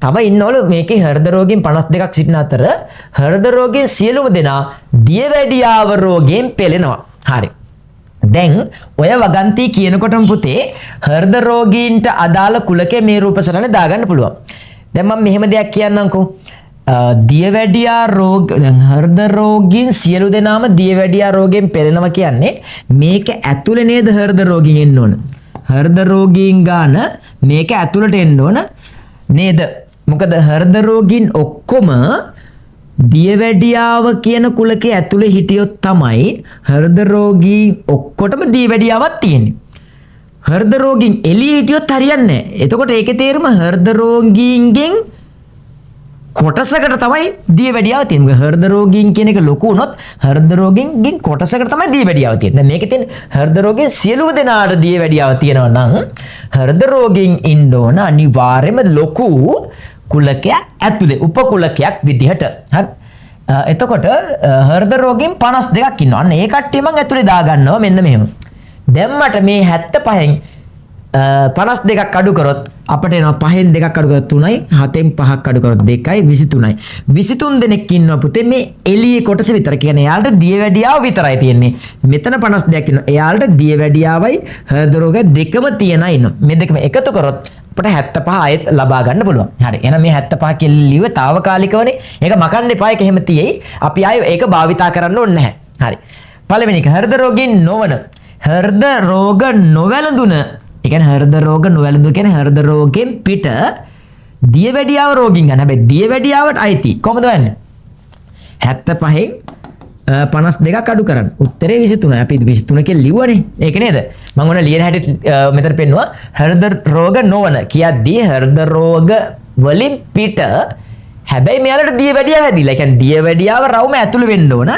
තව ඉන්නවලු මේකේ හෘද රෝගීන් 52ක් සිටින අතර හෘද රෝගීන් සියලුම දෙනා දියවැඩියාව රෝගයෙන් පෙළෙනවා. හරි. දැන් ඔය වගන්ති කියනකොටම පුතේ හෘද රෝගීන්ට අදාළ කුලකයේ මේ රූපසටහන දාගන්න පුළුවන්. දැන් මම මෙහෙම දෙයක් කියන්නම්කෝ. දියවැඩියා රෝග දැන් හෘද රෝගීන් සියලු දෙනාම දියවැඩියා රෝගයෙන් පෙළෙනවා කියන්නේ මේක ඇතුලේ නේද හෘද රෝගීන් එන්න ඕන. හෘද රෝගීන් ගාන මේක ඇතුලට එන්න ඕන නේද? මොකද හෘද රෝගීන් ඔක්කොම දියවැඩියාව කියන කුලකයේ ඇතුලේ හිටියොත් තමයි හෘද රෝගී ඔක්කොටම දියවැඩියාවක් තියෙන්නේ. හෘද රෝගීන් එළියේ හිටියොත් හරියන්නේ නැහැ. එතකොට ඒකේ තේරුම හෘද රෝගීන්ගෙන් කොටසකට තමයි දියවැඩියාව තියෙන්නේ. හෘද රෝගීන් කියන එක ලොකු වුණොත් හෘද රෝගීන්ගෙන් කොටසකට තමයි දියවැඩියාව තියෙන්නේ. දැන් මේකේ තියෙන හෘද රෝගීන් සියලුම දෙනාට දියවැඩියාව තියෙනවා නම් හෘද රෝගීන් ඉන්න ඕන අනිවාර්යයෙන්ම ලොකු කුලකයක් ඇතුලේ උපකුලකයක් විදිහට. හරි. එතකොට හෘද රෝගීන් 52ක් ඉන්නවා. අන්න ඒ කට්ටිය මම ඇතුලේ දාගන්නවා මෙන්න මෙහෙම. දැම්මට මේ 75න් 52ක් අඩු කරොත් අපිට එනවා 5න් 2ක් අඩු කරොත් 3යි 7න් 5ක් අඩු කරොත් 2යි 23යි 23 දෙනෙක් ඉන්නවා පුතේ මේ එළියේ කොටස විතර. කියන්නේ එයාලට දියවැඩියාව විතරයි තියෙන්නේ. මෙතන 52ක් ඉන්නවා. එයාලට දියවැඩියාවයි හෘද රෝගය දෙකම තියෙනා ඉන්නවා. මේ දෙකම එකතු කරොත් අපිට 75 ආයෙත් ලබා ගන්න පුළුවන්. හරි. එහෙනම් මේ 75 කියලා ලිව්වේ తాවකාලිකවනේ. ඒක මකන්න එපා. ඒක එහෙම තියෙයි. අපි ආයෙ ඒක භාවිතා කරන්න ඕනේ නැහැ. හරි. පළවෙනි එක හෘද රෝගීන් නොවන හෘද රෝග නොවැළඳුන ඒ කියන්නේ හෘද රෝග නොවැළඳු කියන්නේ හෘද රෝගයෙන් පිට දියවැඩියාව රෝගීන් ගන්න. හැබැයි දියවැඩියාවට අයිති. කොහොමද වෙන්නේ? 75න් 52ක් අඩු කරන්න. උත්තරේ 23. අපි 23 කියලා ලිව්වනේ. ඒක නේද? මම ඔන්න ලියන හැටි මෙතන පෙන්නුවා. හෘද රෝග නොවන කියද්දී හෘද රෝග වලින් පිට හැබැයි මෙයාලට දියවැඩියාව හැදිලා. ඒ කියන්නේ දියවැඩියාව රවුම ඇතුළේ වෙන්න ඕන.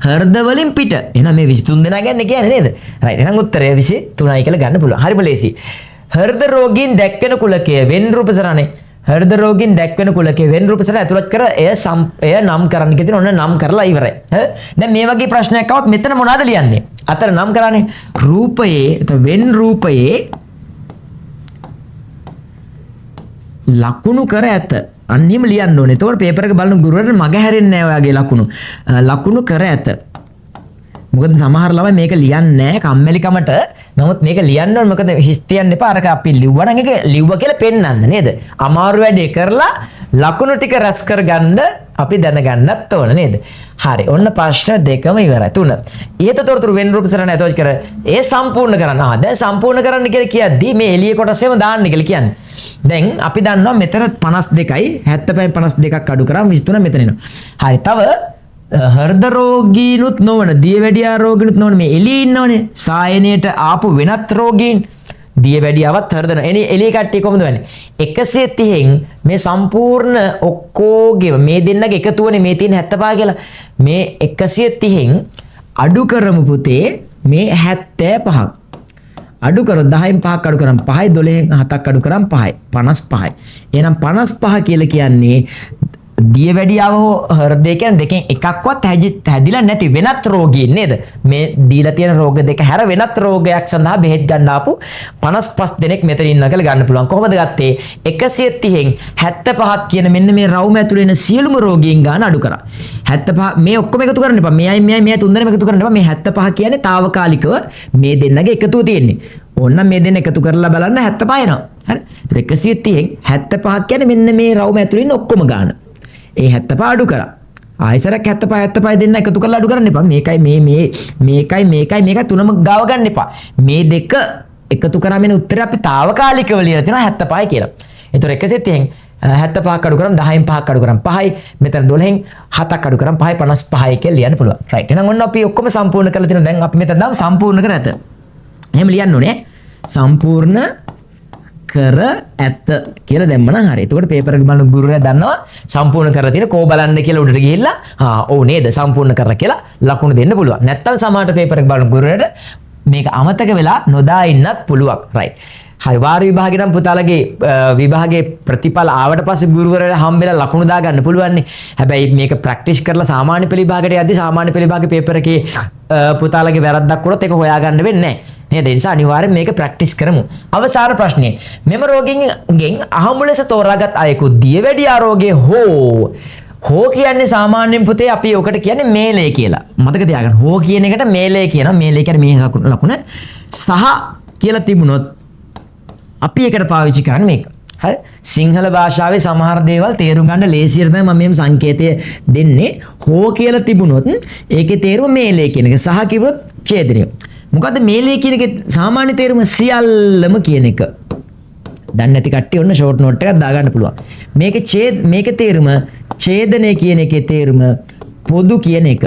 හෘද වලින් පිට. එහෙනම් මේ 23 දෙනා ගන්න කියන්නේ නේද? රයිට්. එහෙනම් උත්තරය 23යි කියලා ගන්න පුළුවන්. හරිම ලේසි. හෘද රෝගීන් දැක්වෙන කුලකයේ වෙන් රූපසරණේ හෘද රෝගීන් දැක්වෙන කුලකයේ වෙන් රූපසර ඇතුළත් කර එය නම් කරන්න කියන ඔන්න නම් කරලා ඉවරයි. දැන් මේ වගේ ප්‍රශ්නයක් આવත් මෙතන මොනවද ලියන්නේ? අතර නම් කරන්නේ රූපයේ වෙන් රූපයේ ලකුණු කර ඇත. අන්නේම ලියන්න ඕනේ. එතකොට පේපර් එක බලන ගුරුවරට මග හැරෙන්නේ නැහැ ඔයාගේ ලකුණු කර ඇත. මොකද සමහර ළමයි මේක ලියන්නේ නැහැ කම්මැලිකමට. නමුත් මේක ලියන්න ඕනේ. මොකද හිස් තියන්න එපා. අරක අපි ලිව්වනම් ඒක ලිව්ව කියලා පෙන්නන්න නේද? අමාරු වැඩේ කරලා ලකුණු ටික රැස් කරගන්න අපි දැනගන්නත් ඕන නේද? හරි. ඔන්න ප්‍රශ්න දෙකම ඉවරයි. 3. ඊට තොරතුරු වෙන් රූප සරණ ඇතුළත් කර ඒ සම්පූර්ණ කරන්න. දැන් සම්පූර්ණ කරන්න කියලා කියද්දි මේ එළිය කොටසෙම දාන්න කියලා කියන්නේ. දැන් අපි දන්නවා මෙතන 52යි 75යි 52ක් අඩු කරාම 23 මෙතන එනවා. හරි. තව හෘද රෝගීනුත් නොවන දියවැඩියා රෝගීනුත් නොවන මේ එළියේ ඉන්නවනේ. සායනයට ආපු වෙනත් රෝගීන් දියවැඩියාවත් හෘද එළිය කට්ටිය කොහොමද වෙන්නේ? 130න් මේ සම්පූර්ණ ඔක්කොගේම මේ දෙන්නගේ එකතුවනේ මේ තියෙන 75 කියලා. මේ 130න් අඩු කරමු පුතේ මේ 75ක්. අඩු කරොත් 10න් 5ක් අඩු කරාම 5යි 12න් 7ක් අඩු කරාම 5යි 55යි. එහෙනම් 55 කියලා කියන්නේ දියවැඩියාව හෝ හෘදය කියන දෙකෙන් එකක්වත් හැදිලා නැති වෙනත් රෝගීන් නේද? මේ දීලා තියෙන රෝග දෙක හැර වෙනත් රෝගයක් සඳහා බෙහෙත් ගන්න ආපු 55 දෙනෙක් මෙතන ඉන්නවා කියලා ගන්න පුළුවන්. කොහොමද ගත්තේ? 130න් 75ක් කියන මෙන්න මේ රවුම ඇතුළේ ඉන්න සියලුම රෝගීන් ගන්න අඩු කරා. 75 මේ ඔක්කොම එකතු කරන්න එපා. මෙයයි තුන් දෙනෙම එකතු කරන්න එපා. මේ 75 කියන්නේ తాවකාලිකව මේ දෙන්නගේ එකතුව තියෙන්නේ. ඕන්න මේ දෙන්න එකතු කරලා බලන්න 75 එනවා. හරි. 130න් 75ක් කියන්නේ මෙන්න මේ රවුම ඇතුළේ ඉන්න ඔක්කොම ගන්න. ඒ 75 අඩු කරා. ආයෙසරක් 75 දෙන්න එකතු කරලා අඩු කරන්න එපා. මේකයි තුනම ගාව ගන්න එපා. මේ දෙක එකතු කරාම එන උත්තරය අපි తాවකාලිකව ලියලා තියෙනවා 75 කියලා. ඒතර 130න් 75ක් අඩු කරාම 10න් 5ක් අඩු කරාම 5යි. මෙතන 12න් 7ක් අඩු කරාම 5යි 55යි කියලා ලියන්න පුළුවන්. රයිට්. එහෙනම් ඔන්න අපි ඔක්කොම සම්පූර්ණ කරලා තියෙනවා. දැන් අපි මෙතන දාමු සම්පූර්ණ කර ඇත. එහෙම ලියන්න ඕනේ. සම්පූර්ණ කර ඇත කියලා දැම්ම නම් හරි. එතකොට පේපර් එක බලන ගුරුවරයා දන්නවා සම්පූර්ණ කරලා තියෙන කෝ බලන්න කියලා උඩට ගිහිල්ලා ඔව් නේද සම්පූර්ණ කරලා කියලා ලකුණු දෙන්න පුළුවන්. නැත්තම් සමහරට පේපර් එක බලන ගුරුවරයාට මේක අමතක වෙලා නොදා ඉන්නත් පුළුවන්. රයිට්. හරි වාර විභාගේ නම් පුතාලගේ විභාගයේ ප්‍රතිඵල ආවට පස්සේ ගුරුවරයාට හම්බෙලා ලකුණු දා ගන්න පුළුවන් නේ. හැබැයි මේක ප්‍රැක්ටිස් කරලා සාමාන්‍ය පෙළ විභාගයට යද්දි සාමාන්‍ය පෙළ විභාගේ පේපර් එකේ පුතාලගේ වැරද්දක් කරොත් ඒක හොයාගන්න වෙන්නේ නැහැ. නේද? ඒ නිසා අනිවාර්යෙන් මේක ප්‍රැක්ටිස් කරමු. අවසාන ප්‍රශ්නේ. මෙම රෝගීන්ගෙන් අහඹු ලෙස තෝරාගත් අයෙකු දියවැඩියා රෝගයේ හෝ කියන්නේ සාමාන්‍යයෙන් පුතේ අපි ඔකට කියන්නේ මේලේ කියලා. මතක තියාගන්න. හෝ කියන එකට මේලේ කියනවා. මේලේ කියන්නේ මේ ලකුණ සහ කියලා තිබුණොත් අපි එකට පාවිච්චි කරන්නේ මේක. හරි. සිංහල භාෂාවේ සමහර දේවල් තේරුම් ගන්න ලේසියට තමයි මම මේ සංකේතය දෙන්නේ. හෝ කියලා තිබුණොත් ඒකේ තේරුම මේලේ කියන එක. සහ කිව්වොත් ඡේදනය. මොකද්ද මේලේ කියන එකේ සාමාන්‍ය තේරුම සියල්ලම කියන එක. දැන් නැති කට්ටිය ඔන්න ෂෝට් නෝට් එකක් දාගන්න පුළුවන්. මේකේ තේරුම ඡේදනය කියන එකේ තේරුම පොදු කියන එක.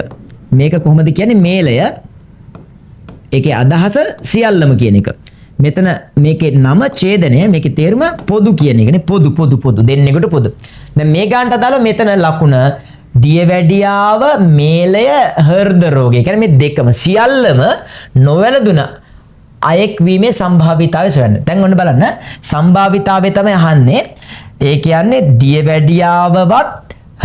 මේක කොහොමද කියන්නේ මේලය. ඒකේ අදහස සියල්ලම කියන එක. මෙතන මේකේ නම ඡේදනය මේකේ තේරුම පොදු කියන එකනේ. පොදු දෙන්නෙකුට පොදු. දැන් මේ ගානට අදාළව මෙතන ලකුණ දියවැඩියාව මේලය හෘද රෝගය. කියන්නේ මේ දෙකම සියල්ලම නොවැළඳුන අයෙක් වීමේ සම්භාවිතාවය සොයන්න. දැන් ඔන්න බලන්න සම්භාවිතාවය තමයි අහන්නේ. ඒ කියන්නේ දියවැඩියාවවත්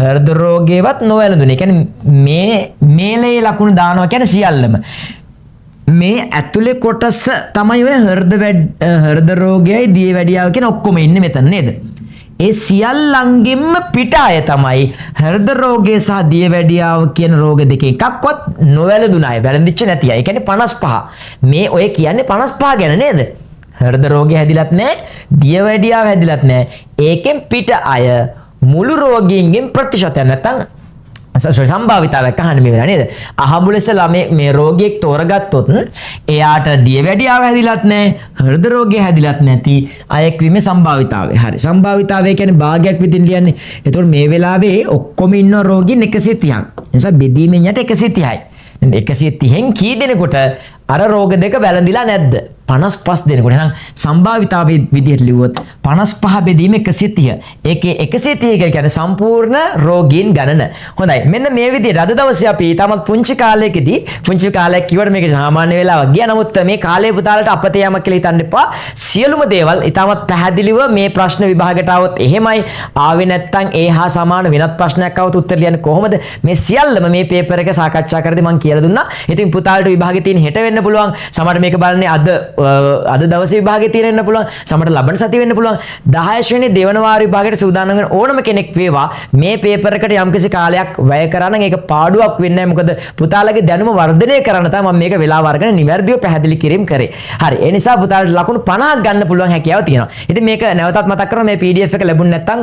හෘද රෝගයවත් නොවැළඳුන. ඒ කියන්නේ මේ මේලේ ලකුණු දානවා කියන්නේ සියල්ලම. මේ ඇතුලේ කොටස තමයි ඔය හෘද රෝගයයි දියවැඩියාව කියන ඔක්කොම ඉන්නේ මෙතන නේද? ඒ සියල්ලංගෙම පිට අය තමයි හෘද රෝගය සහ දියවැඩියාව කියන රෝග දෙක එකක්වත් නොවැළඳුන අය. වැළඳිච්ච නැති අය. ඒ කියන්නේ 55. මේ ඔය කියන්නේ 55 ගැන නේද? හෘද රෝගය හැදිලත් නැහැ, දියවැඩියාව හැදිලත් නැහැ. ඒකෙන් පිට අය මුළු රෝගීන්ගෙන් ප්‍රතිශතයක් නැත්තම් සම්භාවිතාවයක් අහන්න මේ වෙලාව නේද? අහඹු ලෙස මේ රෝගියෙක් තෝරගත්තොත් එයාට දියවැඩියාව හැදිලත් නැහැ, හෘද රෝගය හැදිලත් නැති අයෙක් වීමේ සම්භාවිතාවය. හරි. සම්භාවිතාවය කියන්නේ භාගයක් විදිහින් ලියන්නේ. එතකොට මේ වෙලාවේ ඔක්කොම ඉන්න රෝගීන් 130ක්. ඒ නිසා බෙදීමෙන් යට 130යි. 130න් කී දෙනෙකුට අර රෝග දෙක වැළඳිලා නැද්ද? 55 දෙනෙකුට. එහෙනම් සම්භාවිතාවයේ විදිහට ලිව්වොත් 55 බෙදීම 130. ඒකේ 130 කියන්නේ සම්පූර්ණ රෝගීන් ගණන. හොඳයි. මෙන්න මේ විදිහට අද දවසේ අපි තාමත් පුංචි කාලයක් කිව්වට මේක සාමාන්‍ය වෙලාවක් ගියා. නමුත් මේ කාලේ පුතාලට අපතේ යමක් කියලා හිතන්න එපා. සියලුම දේවල් ඊටමත් පැහැදිලිව මේ ප්‍රශ්න විභාගයට આવොත් එහෙමයි. ආවේ නැත්නම් ඒ හා සමාන වෙනත් ප්‍රශ්නයක් આવොත් උත්තර ලියන්නේ කොහොමද? මේ සියල්ලම මේ පේපර් එක සාකච්ඡා කරද්දී මම කියලා දුන්නා. ඉතින් පුතාලට විභාගේ තියෙන හෙට වෙන්න පුළුවන්. සමහරට මේක බලන්නේ අද දවසේ විභාගේ තියෙන වෙන්න පුළුවන්. සමහරට ලබන සතියේ වෙන්න පුළුවන්. 10 ශ්‍රේණියේ දෙවන වාර විභාගයට සූදානම් වෙන ඕනම කෙනෙක් වේවා මේ පේපර් එකට යම්කිසි කාලයක් වැය කරා නම් ඒක පාඩුවක් වෙන්නේ නැහැ. මොකද පුතාලගේ දැනුම වර්ධනය කරන්න තමයි මම මේක වෙලාව අරගෙන නිවැරදිව පැහැදිලි කිරීම කරේ. හරි. ඒ නිසා පුතාලට ලකුණු 50ක් ගන්න පුළුවන් හැකියාව තියෙනවා. ඉතින් මේක නැවතත් මතක් කරනවා මේ PDF එක ලැබුණ නැත්නම්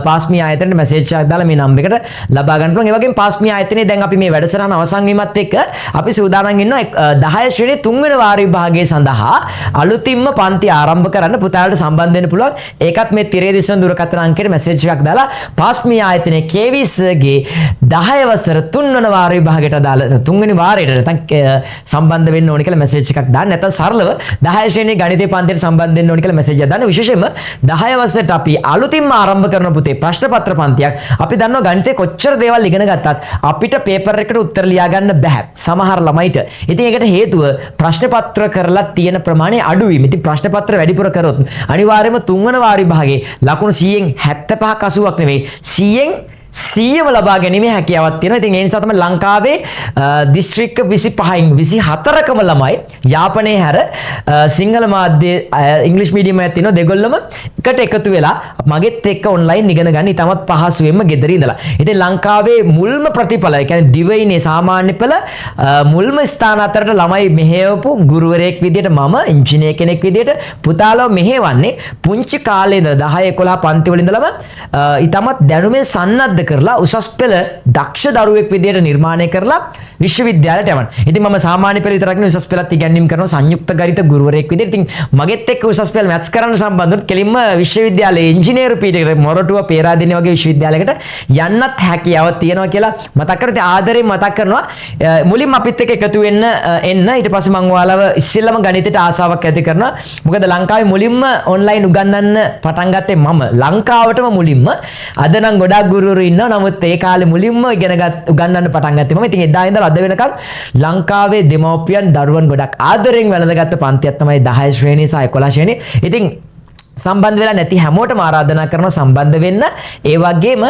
පාස්මී ආයතනයේ මැසේජ් එකක් දාලා මේ නම්බර් එකට ලබා ගන්න පුළුවන්. ඒ වගේම පාස්මී ආයතනයේ දැන් අපි මේ වැඩසටහන අවසන් වීමත් එක්ක අපි සූදානම් ඉන්නවා 10 ශ්‍රේණියේ 3 වෙනි වාර විභාගයේ සඳහා අලුතින්ම පන්ති ආරම්භ කරන්න පුතාලට සම්බන්ධ වෙන්න පුළුවන්. ඒකත් මේ තිරේ දිස්වන දුරකථන අංකයට මැසේජ් එකක් දාලා පාස්මී ආයතනයේ KVS ගේ 10 වසර 3 වෙනි වාර විභාගයට අදාළ 3 වෙනි වාරයට නැත්නම් සම්බන්ධ වෙන්න ඕනේ කියලා මැසේජ් එකක් දාන්න. නැත්නම් සරලව 10 ශ්‍රේණියේ ගණිතේ පන්තියට සම්බන්ධ වෙන්න ඕනේ කියලා මැසේජ් එකක් දාන්න. විශේෂයෙන්ම 10 වසරට අපි අලුතින්ම ආරම්භ කරන පුතේ ප්‍රශ්න පත්‍ර පන්තියක්. අපි දන්නවා ගණිතේ කොච්චර දේවල් ඉගෙන ගත්තත් අපිට පේපර් එකට උත්තර ලියා ගන්න බෑ සමහර ළමයිට. ඉතින් ඒකට හේතුව ප්‍රශ්න පත්‍ර කරලා තියෙන ප්‍රමාණය අඩු වීම. ඉතින් ප්‍රශ්න පත්‍ර වැඩිපුර කරොත් අනිවාර්යයෙන්ම තුන්වන වාර විභාගයේ ලකුණු 100න් 75ක් 80ක් නෙවෙයි 100න් 100ම ලබා ගැනීමේ හැකියාවක් තියෙනවා. ඉතින් ඒ නිසා තමයි ලංකාවේ දිස්ත්‍රික්ක 25න් 24කම ළමයි යාපනයේ හැර සිංහල මාධ්‍ය ඉංග්‍රීසි මීඩියම් එකක් තියෙනවා දෙගොල්ලම එකට එකතු වෙලා මගෙත් එක්ක ඔන්ලයින් ඉගෙන ගන්න ඉතමත් පහසුවෙන්ම ගෙදර ඉඳලා. ඉතින් ලංකාවේ මුල්ම ප්‍රතිඵල ඒ කියන්නේ දිවයිනේ සාමාන්‍ය පෙළ මුල්ම ස්ථාන අතරට ළමයි මෙහෙයවපු ගුරුවරයෙක් විදියට මම ඉංජිනේර කෙනෙක් විදියට පුතාලව මෙහෙවන්නේ පුංචි කාලේ ඉඳලා 10 11 පන්ති වල ඉඳලම ඉතමත් දැනුමේ සන්නද්ධ කරලා උසස් පෙළ දක්ෂ දරුවෙක් විදියට නිර්මාණය කරලා විශ්වවිද්‍යාලයට යවන්න. ඉතින් මම සාමාන්‍ය පෙළ විතරක් නෙවෙයි උසස් පෙළත් ඉගැන්වීම් කරනවා සංයුක්ත ගණිත ගුරුවරයෙක් විදියට. ඉතින් මගෙත් එක්ක උසස් පෙළ මැත්ස් කරන්න සම්බන්ධ වුණොත් කෙලින්ම විශ්වවිද්‍යාලයේ ඉංජිනේරු පීඨයකට මොරටුව පේරාදෙණිය වගේ විශ්වවිද්‍යාලයකට යන්නත් හැකියාවක් තියෙනවා කියලා මතක් කරලා ඉතින් ආදරෙන් මතක් කරනවා. මුලින්ම අපිත් එක්ක එකතු වෙන්න එන්න ඊට පස්සේ මම ඔයාලව ඉස්සෙල්ලම ගණිතයට ආසාවක් ඇති කරනවා. මොකද ලංකාවේ මුලින්ම ඔන්ලයින් උගන්වන්න පටන් ගත්තේ මම. ලංකාවටම මුලින්ම. අද නම් ගොඩාක් ගුරුවරු නමුත් ඒ කාලේ මුලින්ම උගන්වන්න පටන් ගත්තේ මම. ඉතින් එදා ඉඳලා අද වෙනකන් ලංකාවේ දෙමව්පියන් දරුවන් ගොඩක් ආදරෙන් වැළඳගත්ත පන්තියක් තමයි 10 ශ්‍රේණිය සහ 11 ශ්‍රේණිය. ඉතින් සම්බන්ධ වෙලා නැති හැමෝටම ආරාධනා කරනවා සම්බන්ධ වෙන්න. ඒ වගේම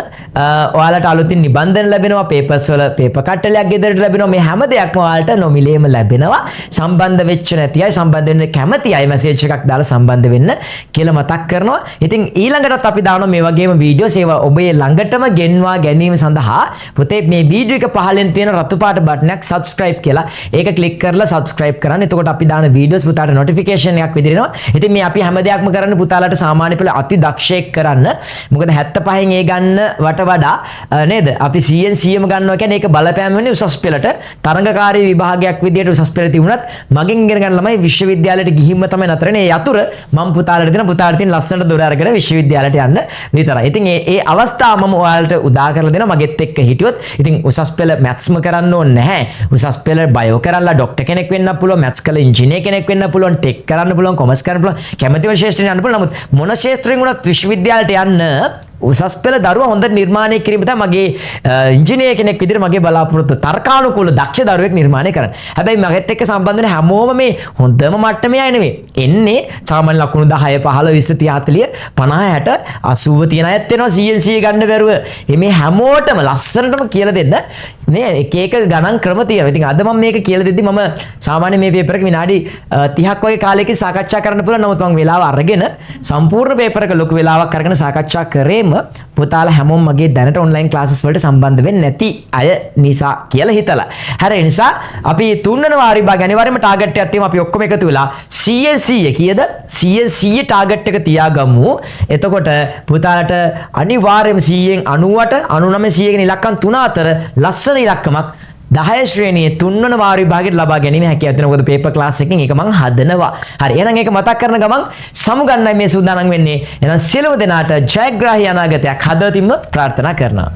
ඔයාලට අලුතින් නිබන්ධන ලැබෙනවා, පේපර්ස් වල පේපර් කට්ටලයක් ගෙදරට ලැබෙනවා. මේ හැම දෙයක්ම ඔයාලට නොමිලේම ලැබෙනවා. සම්බන්ධ වෙච්ච නැති අය, සම්බන්ධ වෙන්න කැමති අය මැසේජ් එකක් දාලා සම්බන්ධ වෙන්න කියලා මතක් කරනවා. ඉතින් ඊළඟටත් අපි දානවා මේ වගේම වීඩියෝස් ඒවා ඔබේ ළඟටම ගෙන්වා ගැනීම සඳහා පුතේ මේ වීඩියෝ එක පහලෙන් තියෙන රතු පාට බටනයක් subscribe කියලා ඒක ක්ලික් කරලා subscribe කරන්න. එතකොට අපි දාන වීඩියෝස් පුතාට notification එකක් විදිහට එනවා. ඉතින් මේ අපි හැම දෙයක්ම කරන්න පුතාලට සාමාන්‍ය පෙළ අති දක්ෂයෙක් කරන්න. මොකද 75න් ඒ ගන්න වට වඩා නේද අපි 100න් 100ම ගන්නවා කියන්නේ ඒක බලපෑම් වෙන්නේ උසස් පෙළට. තරඟකාරී විභාගයක් විදියට උසස් පෙළ තිබුණත් මගෙන් ඉගෙන ගන්න ළමයි විශ්වවිද්‍යාලයට ගිහින්ම තමයි නතරනේ. ඒ යතුරු මම පුතාලට දෙන ලස්සනට දොර අරගෙන විශ්වවිද්‍යාලයට යන්න විතරයි. ඉතින් ඒ අවස්ථාව මම ඔයාලට උදා කරලා දෙනවා මගෙත් එක්ක හිටියොත්. ඉතින් උසස් පෙළ මැත්ස්ම කරන්න ඕනේ නැහැ. උසස් පෙළ බයෝ කරලා ડોක්ටර් කෙනෙක් වෙන්න පුළුවන්, මැත්ස් කළ ඉංජිනේර කෙනෙක් වෙන්න පුළුවන්, ටෙක් කරන්න පුළුවන්, කොමර්ස් කරන්න පුළුවන්, කැමැති වෙන ශාස්ත්‍රයෙන් යන්න පුළුවන්. නමුත් මොන ශාස්ත්‍රයෙන් වුණත් විශ්වවිද්‍යාලයට යන්න උසස් පෙළ දරුවා හොඳට නිර්මාණය කිරීම තමයි මගේ ඉංජිනේර කෙනෙක් විදිහට මගේ බලාපොරොත්තු. තර්කානුකූල දක්ෂ දරුවෙක් නිර්මාණය කරන්න. හැබැයි මගෙත් එක්ක සම්බන්ධ වෙන හැමෝම මේ හොඳම මට්ටමේ අය නෙවෙයි. එන්නේ සාමාන්‍ය ලකුණු 10 15 20 30 40 50 60 80 තියෙන අයත් වෙනවා 100 100 ගන්න බැරුව. මේ හැමෝටම ලස්සනටම කියලා දෙන්න නේ එක එක ගණන් ක්‍රම තියෙනවා. ඉතින් අද මම මේක කියලා දෙද්දි මම සාමාන්‍ය මේ පේපර් එක විනාඩි 30ක් වගේ කාලයකින් සාකච්ඡා කරන්න පුළුවන්. නමුත් මම වෙලාව අරගෙන සම්පූර්ණ පේපර් එක ලොකු වෙලාවක් අරගෙන සාකච්ඡා කරේ පුතාලා හැමෝම මගේ දැනට ඔන්ලයින් ක්ලාසස් වලට සම්බන්ධ වෙන්නේ නැති අය නිසා කියලා හිතලා. හරි ඒ නිසා අපි තුන්වෙනි වාර විභාගය අනිවාර්යයෙන්ම ටාගට් එකක් තියෙනවා. අපි ඔක්කොම එකතු වෙලා 100 කීයද 100 ටාගට් එක තියාගමු. එතකොට පුතාලට අනිවාර්යයෙන්ම 100න් 98 99 100 කියන ඉලක්කම් තුන අතර ලස්සන ඉලක්කමක් 10 ශ්‍රේණියේ තුන්වන වාර විභාගයට ලබා ගැනීම හැකියාව තියෙනවා. මොකද පේපර් ක්ලාස් එකකින් ඒක මම හදනවා. හරි එහෙනම් ඒක මතක් කරන ගමන් සමුගන්නයි මේ සූදානම් වෙන්නේ. එහෙනම් සියලුම දෙනාට ජයග්‍රාහී අනාගතයක් හදවතින්ම ප්‍රාර්ථනා කරනවා.